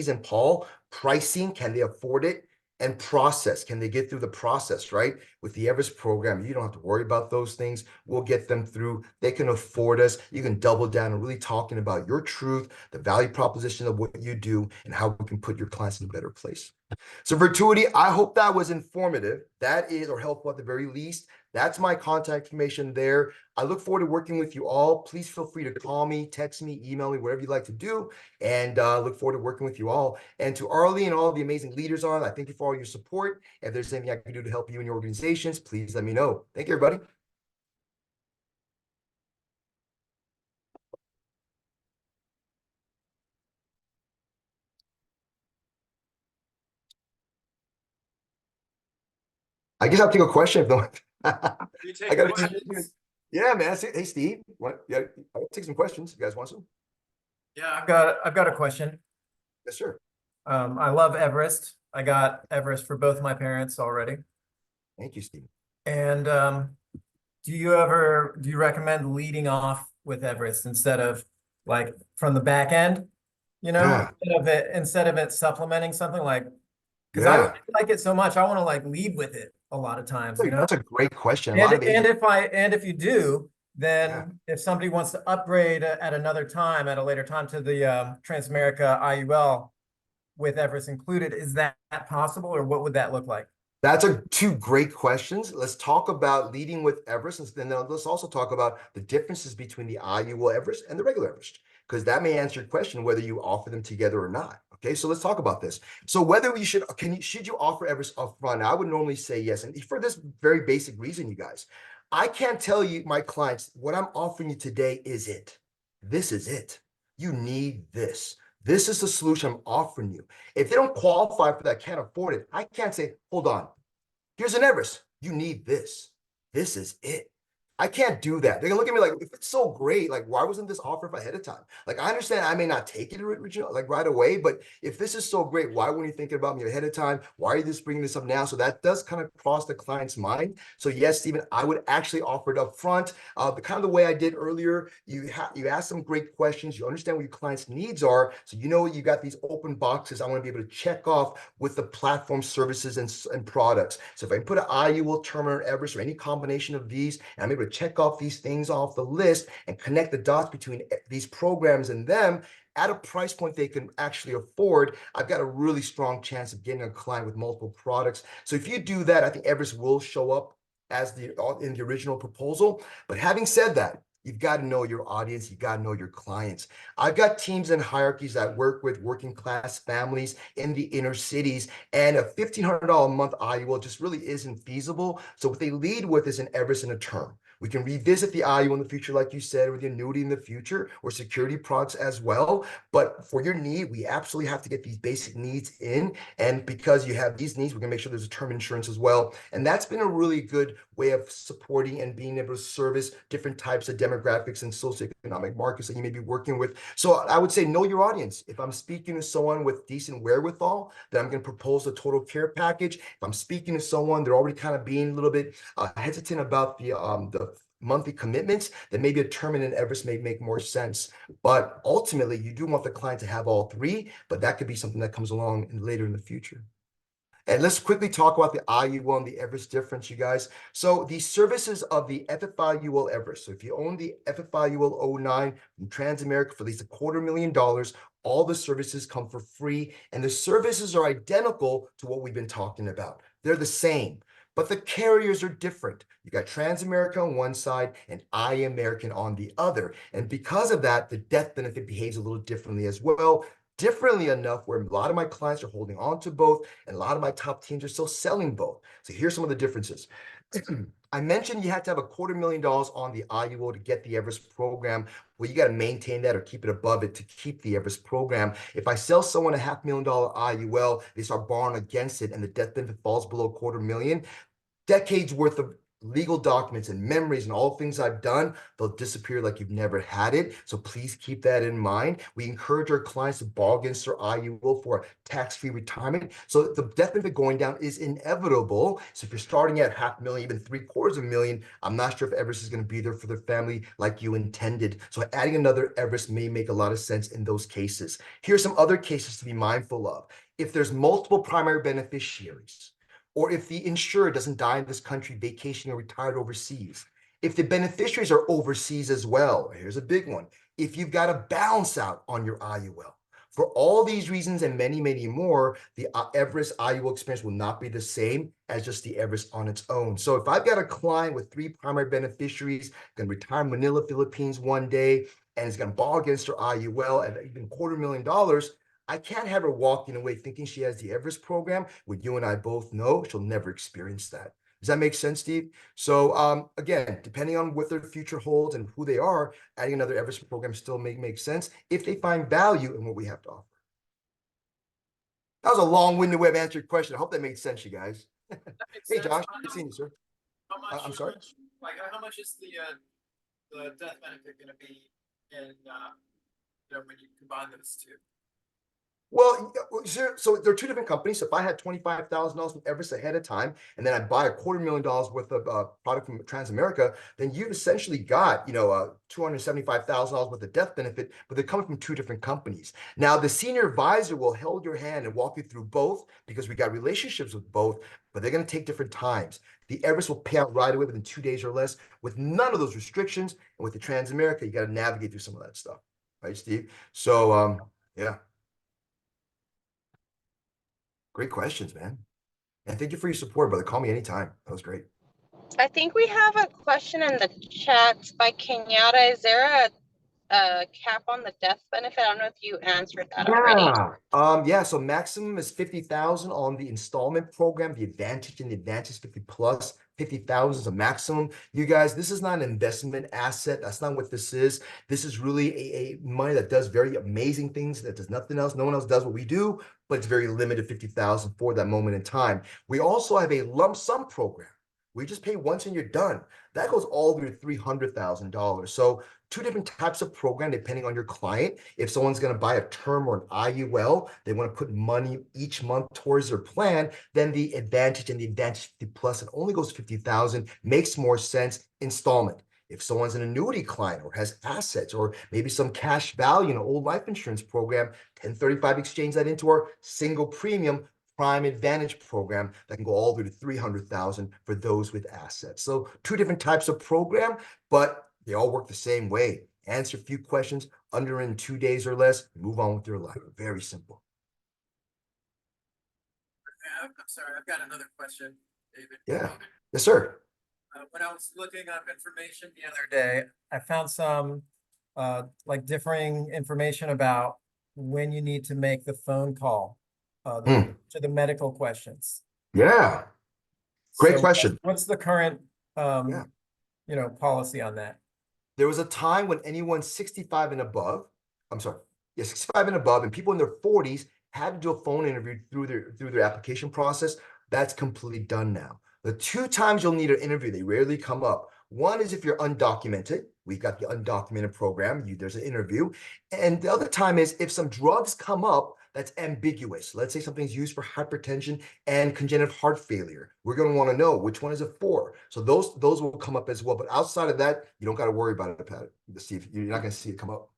in Paul: pricing, can they afford it? and process. Can they get through the process, right? With the Everest program, you don't have to worry about those things. We'll get them through. They can afford us. You can double down and really talking about your truth, the value proposition of what you do, and how we can put your clients in a better place. So Virtuity, I hope that was informative. That is, or helpful at the very least. That's my contact information there. I look forward to working with you all. Please feel free to call me, text me, email me, whatever you'd like to do. And look forward to working with you all. And to Arlie and all the amazing leaders on, I thank you for all your support. If there's anything I can do to help you and your organizations, please let me know. Thank you, everybody. I guess I'll take a question if no. You I take gotta questions? Yeah, man. Hey, Steve. What? Yeah, I'll take some questions. You guys want some? Yeah, I've got a question. Yes, sir. I love Everest. I got Everest for both my parents already. Thank you, Steve. And do you recommend leading off with Everest instead of like from the back end? You know, Yeah. instead of it supplementing something like, because I Yeah. like it so much, I want to like lead with it a lot of times, you know. That's a great question. A lot of And agents, if you do, then Yeah. if somebody wants to upgrade at another time, at a later time to the Transamerica IUL with Everest included, is that possible, or what would that look like? That's two great questions. Let's talk about leading with Everest, and then let's also talk about the differences between the IUL Everest and the regular Everest, because that may answer your question whether you offer them together or not. Okay, so let's talk about this. So whether we should you offer Everest upfront? I would normally say yes, and for this very basic reason, you guys, I can't tell you my clients what I'm offering you today is it. This is it. You need this. This is the solution I'm offering you. If they don't qualify for that, can't afford it, I can't say, hold on, here's an Everest. You need this. This is it. I can't do that. They're gonna look at me like, if it's so great, like why wasn't this offered ahead of time? Like I understand I may not take it original, like right away, but if this is so great, why weren't you thinking about me ahead of time? Why are you just bringing this up now? So that does kind of cross the client's mind. So yes, Stephen, I would actually offer it up front. The kind of the way I did earlier, you ask some great questions, you understand what your client's needs are, so you know you got these open boxes I want to be able to check off with the platform services and products. So if I put an IUL Terminal Everest or any combination of these, and I'm able to check off these things off the list and connect the dots between these programs and them at a price point they can actually afford, I've got a really strong chance of getting a client with multiple products. So if you do that, I think Everest will show up as in the original proposal. But having said that, you've got to know your audience. You got to know your clients. I've got teams and hierarchies that work with working class families in the inner cities, and a $1,500 a month IUL just really isn't feasible. So what they lead with is an Everest and a term. We can revisit the IUL in the future, like you said, with the annuity in the future, or security products as well. But for your need, we absolutely have to get these basic needs in. And because you have these needs, we're gonna make sure there's a term insurance as well. And that's been a really good way of supporting and being able to service different types of demographics and socioeconomic markets that you may be working with. So I would say know your audience. If I'm speaking to someone with decent wherewithal, then I'm going to propose a total care package. If I'm speaking to someone, they're already kind of being a little bit hesitant about the monthly commitments, then maybe a term in an Everest may make more sense. But ultimately, you do want the client to have all three, but that could be something that comes along later in the future. And let's quickly talk about the IUL and the Everest difference, you guys. So the services of the FFIUL Everest. So if you own the FFIUL 09 from Transamerica for at least $250,000, all the services come for free. And the services are identical to what we've been talking about. They're the same, but the carriers are different. You got Transamerica on one side and iAmerican on the other. And because of that, the death benefit behaves a little differently as well. Differently enough where a lot of my clients are holding on to both, and a lot of my top teams are still selling both. So here's some of the differences. I mentioned you had to have $250,000 on the IUL to get the Everest program. Well, you got to maintain that or keep it above it to keep the Everest program. If I sell someone a $500,000 IUL, they start borrowing against it, and the death benefit falls below $250,000, decades worth of legal documents and memories and all the things I've done, they'll disappear like you've never had it. So please keep that in mind. We encourage our clients to borrow against their IUL for a tax-free retirement. So the death benefit going down is inevitable. So if you're starting at $500,000, even $750,000, I'm not sure if Everest is going to be there for their family like you intended. So adding another Everest may make a lot of sense in those cases. Here's some other cases to be mindful of. If there's multiple primary beneficiaries, or if the insurer doesn't die in this country, vacationing or retired overseas, if the beneficiaries are overseas as well, here's a big one. If you've got a balance out on your IUL, for all these reasons and many, many more, the Everest IUL experience will not be the same as just the Everest on its own. So if I've got a client with 3 primary beneficiaries, going to retire in Manila, Philippines one day, and is going to borrow against her IUL at even $250,000, I can't have her walking away thinking she has the Everest program when you and I both know she'll never experience that. Does that make sense, Steve? So again, depending on what their future holds and who they are, adding another Everest program still make sense if they find value in what we have to offer. That was a long-winded way of answering your question. I hope that made sense, you guys. Hey, Josh, good seeing you, sir. I'm sorry? How much is the death benefit gonna be in, when you combine those two? Well, so there are 2 different companies. So if I had $25,000 from Everest ahead of time, and then I buy $250,000 worth of product from Transamerica, then you've essentially got, $275,000 worth of death benefit, but they're coming from 2 different companies. Now, the senior advisor will hold your hand and walk you through both because we got relationships with both, but they're going to take different times. The Everest will pay out right away within 2 days or less with none of those restrictions. And with the Transamerica, you got to navigate through some of that stuff. Right, Steve? So, yeah. Great questions, man. And thank you for your support, brother. Call me anytime. That was great. I think we have a question in the chat by Kenyatta. Is there a cap on the death benefit? I don't know if you answered that already. Yeah. So maximum is 50,000 on the installment program. The Advantage and the Advantage 50 plus, 50,000 is a maximum. You guys, this is not an investment asset. That's not what this is. This is really a money that does very amazing things, that does nothing else. No one else does what we do, but it's very limited, 50,000 for that moment in time. We also have a lump sum program. We just pay once and you're done. That goes all the way to $300,000. So 2 different types of program depending on your client. If someone's going to buy a term or an IUL, they want to put money each month towards their plan, then the Advantage and the Advantage 50 plus, it only goes 50,000, makes more sense installment. If someone's an annuity client or has assets or maybe some cash value in an old life insurance program, 1035 exchange that into our single premium Prime Advantage program that can go all the way to 300,000 for those with assets. So 2 different types of program, but they all work the same way. Answer a few questions in 2 days or less, move on with your life. Very simple. I'm sorry, I've got another question, David. Yeah. Yes, sir. When I was looking up information the other day, I found some differing information about when you need to make the phone call to the medical questions. Yeah. Great So question. what's the current Yeah. policy on that? There was a time when anyone 65 and above, 65 and above, and people in their 40s had to do a phone interview through their application process. That's completely done now. The 2 times you'll need an interview, they rarely come up. One is if you're undocumented. We've got the undocumented program. There's an interview. And the other time is if some drugs come up that's ambiguous. Let's say something's used for hypertension and congenital heart failure. We're going to want to know which one is it for. So those will come up as well. But outside of that, you don't got to worry about it, Pat. Steve, you're not going to see it come up.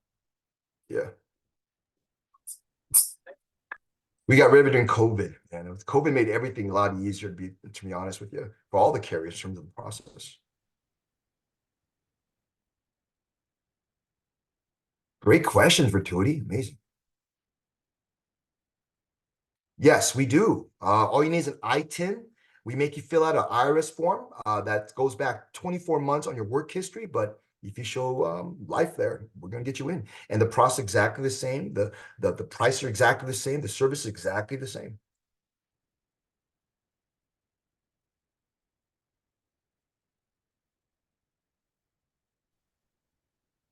Yeah. We got rid of it during COVID, and COVID made everything a lot easier to be honest with you, for all the carriers in terms of the process. Great questions, Virtuity. Amazing. Yes, we do. All you need is an ITIN. We make you fill out an IRS form that goes back 24 months on your work history, but if you show life there, we're going to get you in. And the process is exactly the same. The price are exactly the same. The service is exactly the same.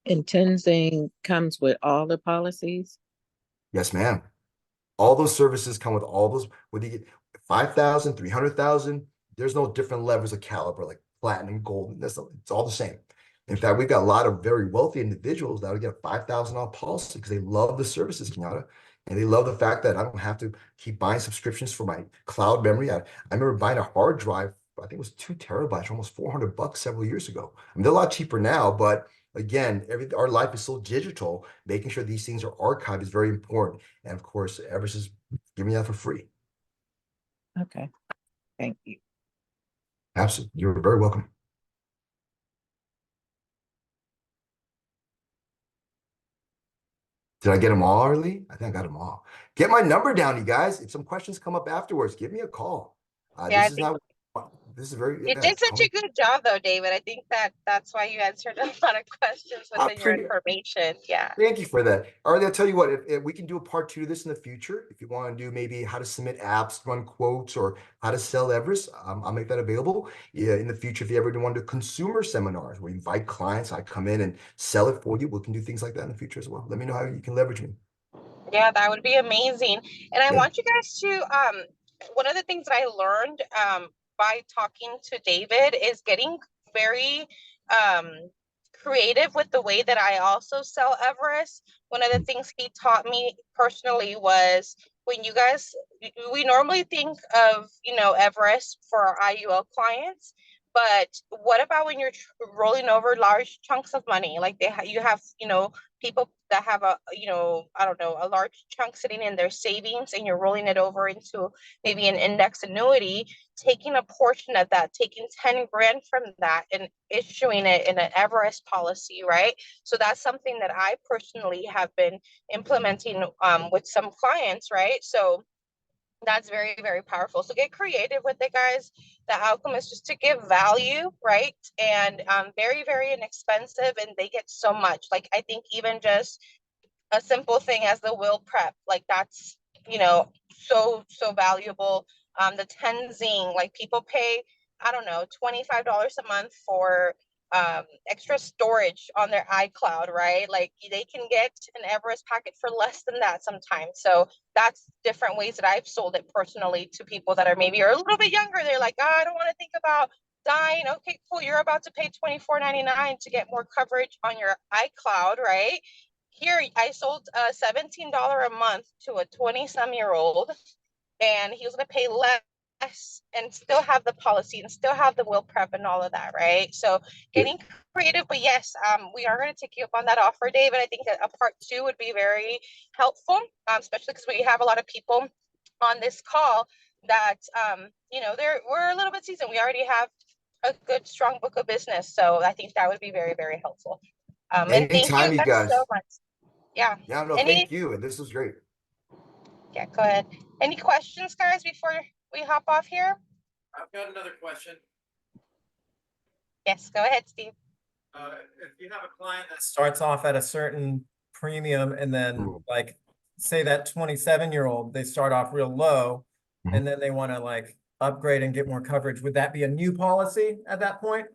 And Tenzing comes with all the policies? Yes, ma'am. All those services come with all those, whether you get 5,000, 300,000, there's no different levels of caliber, like platinum, gold. It's all the same. In fact, we've got a lot of very wealthy individuals that would get a $5,000 policy because they love the services, Kenyatta. And they love the fact that I don't have to keep buying subscriptions for my cloud memory. I remember buying a hard drive, I think it was 2 terabytes, almost $400 several years ago. I mean, they're a lot cheaper now, but again, our life is so digital, making sure these things are archived is very important. And of course, Everest is giving that for free. Okay, thank you. Absolutely. You're very welcome. Did I get them all, Arlie? I think I got them all. Get my number down, you guys. If some questions come up afterwards, give me a call. Yeah, I This is think not. This is very. you did such a good job though, David. I think that's why you answered a lot of questions I within your appreciate- information. Yeah. Thank you for that. Arlie, I'll tell you what, if we can do a part 2 of this in the future, if you want to do maybe how to submit apps, run quotes, or how to sell Everest, I'll make that available. Yeah, in the future, if you ever want to do consumer seminars where you invite clients, I come in and sell it for you, we can do things like that in the future as well. Let me know how you can leverage me. Yeah, that would be amazing. And I Yeah. want you guys to one of the things that I learned by talking to David is getting very creative with the way that I also sell Everest. One of the things he taught me personally was when you guys, we normally think of, Everest for our IUL clients, but what about when you're rolling over large chunks of money? Like you have, people that have I don't know, a large chunk sitting in their savings and you're rolling it over into maybe an index annuity, taking a portion of that, taking 10 grand from that and issuing it in an Everest policy, right? So that's something that I personally have been implementing with some clients, right? So that's very, very powerful. So get creative with it, guys. The outcome is just to give value, right? And very, very inexpensive, and they get so much. Like I think even just a simple thing as the will prep, like that's so valuable. The Tenzing, like people pay, I don't know, $25 a month for extra storage on their iCloud, right? Like they can get an Everest packet for less than that sometimes. So that's different ways that I've sold it personally to people that are maybe a little bit younger. They're like, oh, I don't want to think about dying. Okay, cool. You're about to pay $24.99 to get more coverage on your iCloud, right? Here, I sold $17 a month to a 20-some-year-old, and he was going to pay less and still have the policy and still have the will prep and all of that, right? So getting creative, but yes, we are going to take you up on that offer, Dave, and I think that a part 2 would be very helpful, especially because we have a lot of people on this call that, we're a little bit seasoned. We already have a good, strong book of business, so I think that would be very, very helpful. And thank Anytime, you you guys guys. so much. Yeah. Yeah, no, Any, thank you. And this was great. yeah, go ahead. Any questions, guys, before we hop off here? I've got another question. Yes, go ahead, Steve. If you have a client that starts off at a certain premium and then Ooh. like, say that 27-year-old, they start off real low Mhm. and then they want to like upgrade and get more coverage. Would that be a new policy at that point?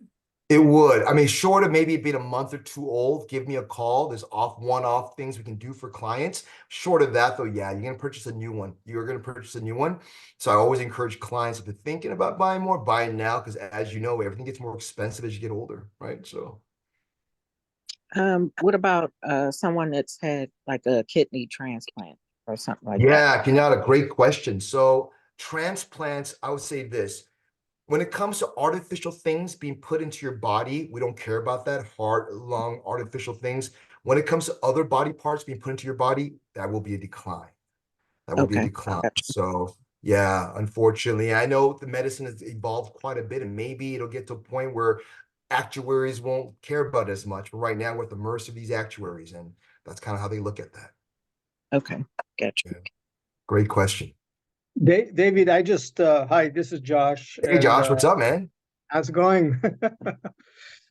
It would. I mean, short of maybe it being a month or 2 old, give me a call. There's one-off things we can do for clients. Short of that, though, yeah, you're going to purchase a new one. You're going to purchase a new one. So I always encourage clients, if they're thinking about buying more, buy it now, because as you know, everything gets more expensive as you get older, right? So What about someone that's had like a kidney transplant or something like that? yeah, Kenyatta, great question. So transplants, I would say this. When it comes to artificial things being put into your body, we don't care about that. Heart, lung, artificial things. When it comes to other body parts being put into your body, that will be a decline. That will be a Okay, decline. gotcha. So yeah, unfortunately, I know the medicine has evolved quite a bit, and maybe it'll get to a point where actuaries won't care about it as much. But right now, we're at the mercy of these actuaries, and that's kind of how they look at that. Okay, gotcha. Yeah. Great question. David, I just hi, this is Josh. Hey, Josh, what's up, man? How's it going?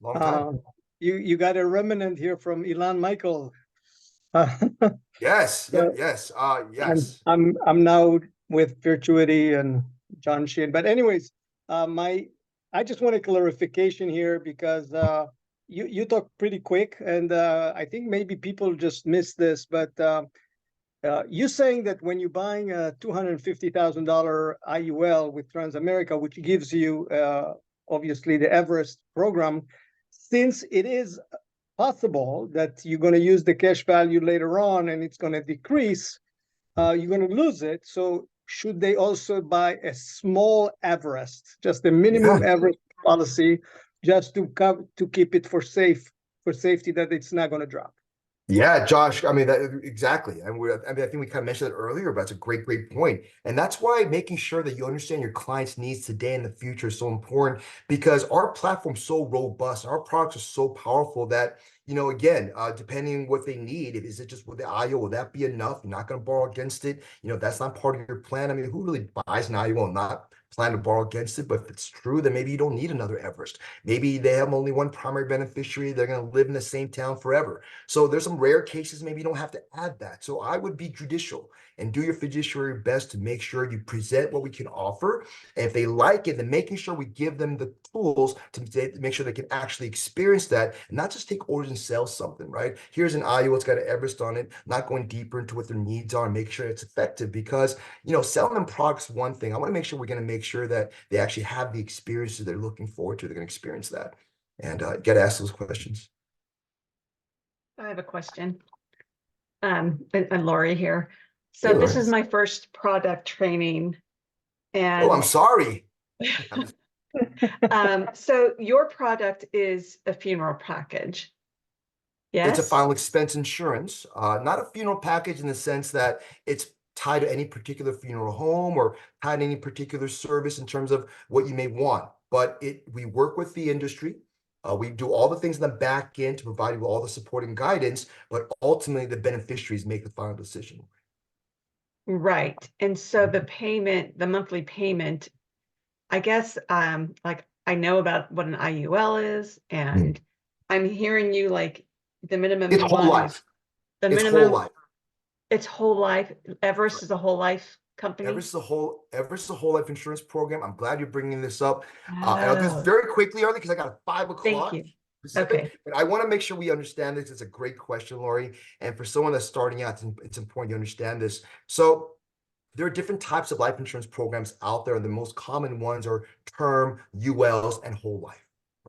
Long time. You got a remnant here from Elon Michael. Yes, So, yes, yes. I'm now with Virtuity and John Sheehan. But anyways, I just want a clarification here because you talk pretty quick, and I think maybe people just missed this, but you're saying that when you're buying a $250,000 IUL with Transamerica, which gives you obviously the Everest program, since it is possible that you're going to use the cash value later on and it's going to decrease, you're going to lose it. So should they also buy a small Everest, just a minimum Yeah. Everest policy, just to keep it for safety that it's not going to drop? Yeah, Josh, I mean, that exactly. I mean, I think we kind of mentioned it earlier, but it's a great point. And that's why making sure that you understand your clients' needs today and the future is so important, because our platform's so robust, our products are so powerful that, again, depending what they need, is it just with the IO, will that be enough? You're not going to borrow against it. That's not part of your plan. I mean, who really buys an IO and not plan to borrow against it? But if it's true, then maybe you don't need another Everest. Maybe they have only one primary beneficiary. They're going to live in the same town forever. So there's some rare cases, maybe you don't have to add that. So I would be judicial and do your fiduciary best to make sure you present what we can offer. And if they like it, then making sure we give them the tools to make sure they can actually experience that and not just take orders and sell something, right? Here's an IO, it's got an Everest on it, not going deeper into what their needs are and make sure it's effective, because, selling them products, one thing. I want to make sure we're going to make sure that they actually have the experiences they're looking forward to. They're going to experience that. And get to ask those questions. I have a question. And Lori here. So Hey, this Lori. is my first product training. Oh, And I'm sorry. so your product is a funeral package. It's a Yes? final expense insurance, not a funeral package in the sense that it's tied to any particular funeral home or tied to any particular service in terms of what you may want. But we work with the industry. We do all the things in the back end to provide you with all the support and guidance, but ultimately the beneficiaries make the final decision. Right. And so the monthly payment, I guess, like I know about what an IUL is, and I'm hearing you like the minimum It's whole one life. is the It's minimum. whole life. It's whole life. Everest is a whole life company. Everest is a whole life insurance program. I'm glad you're bringing this up. And I'll do this Oh, very quickly, Arlie, because I got a 5 thank o'clock you. specific. Okay. But I want to make sure we understand this. It's a great question, Lori. And for someone that's starting out, it's important you understand this. So there are different types of life insurance programs out there, and the most common ones are term, ULs, and whole life.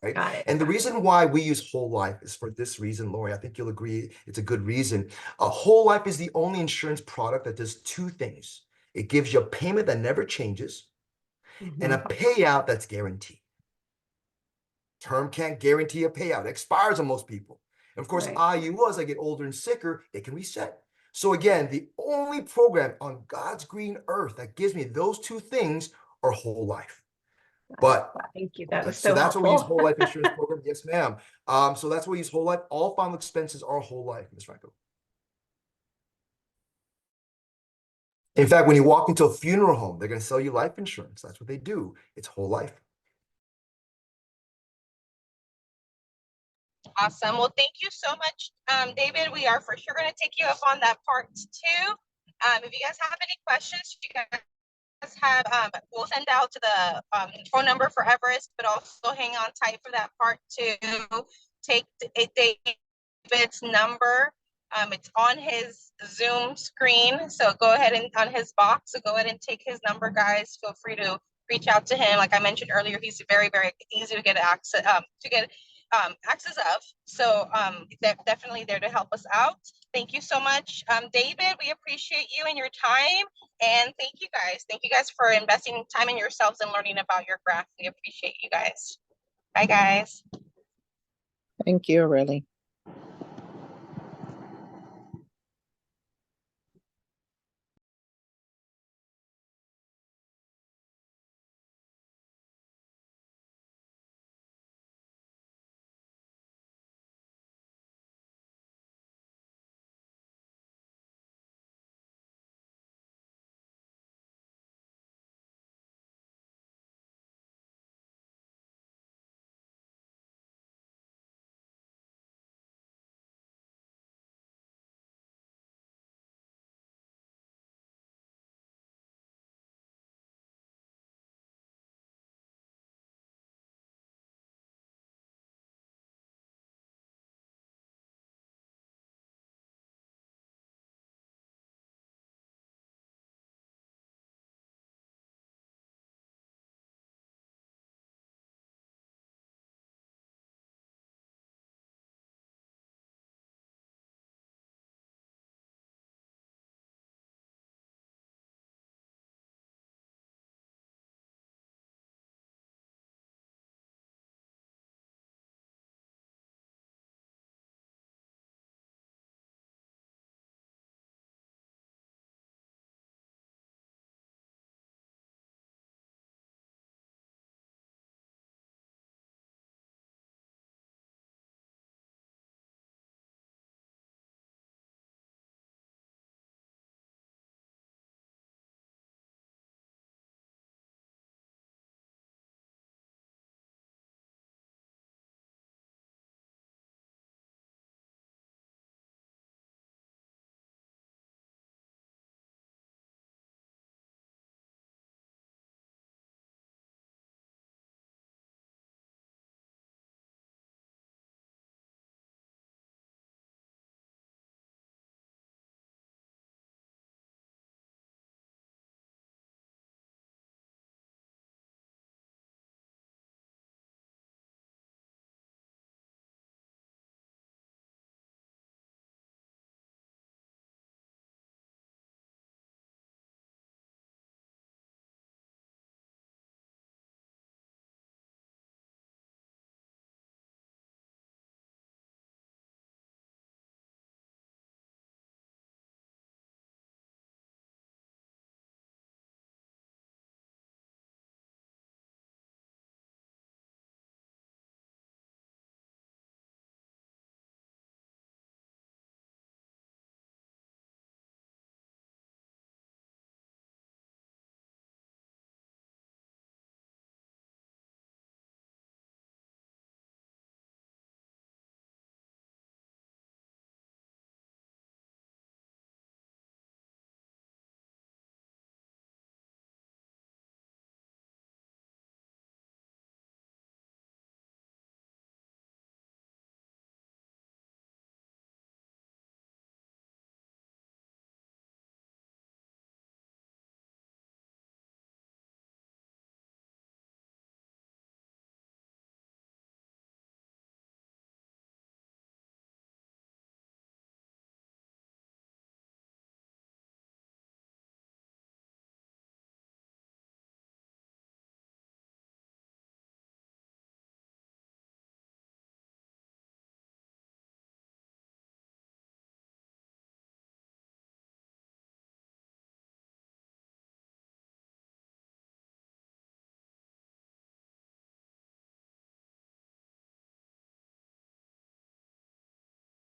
Right. Got it. And the reason why we use whole life is for this reason, Lori. I think you'll agree it's a good reason. A whole life is the only insurance product that does two things. It gives you a payment that never changes and a payout that's guaranteed. Term can't guarantee a payout. It expires on most people. And of course, Right. IUL, as I get older and sicker, they can reset. So again, the only program on God's green earth that gives me those two things are whole life. But Thank you. That was so so that's what we use helpful. whole life insurance program. Yes, ma'am. So that's what we use whole life. All final expenses are whole life, Ms. Franco. In fact, when you walk into a funeral home, they're going to sell you life insurance. That's what they do. It's whole life. Awesome. Well, thank you so much, David. We are for sure going to take you up on that part too. If you guys have any questions, you guys have, we'll send out to the phone number for Everest, but also hang on tight for that part two. Take David's number. It's on his Zoom screen. So go ahead and on his box. So go ahead and take his number, guys. Feel free to reach out to him. Like I mentioned earlier, he's very, very easy to get access access of. So they're definitely there to help us out. Thank you so much, David. We appreciate you and your time. And thank you guys for investing time in yourselves and learning about your graph. We appreciate you guys. Bye, guys. Thank you, really.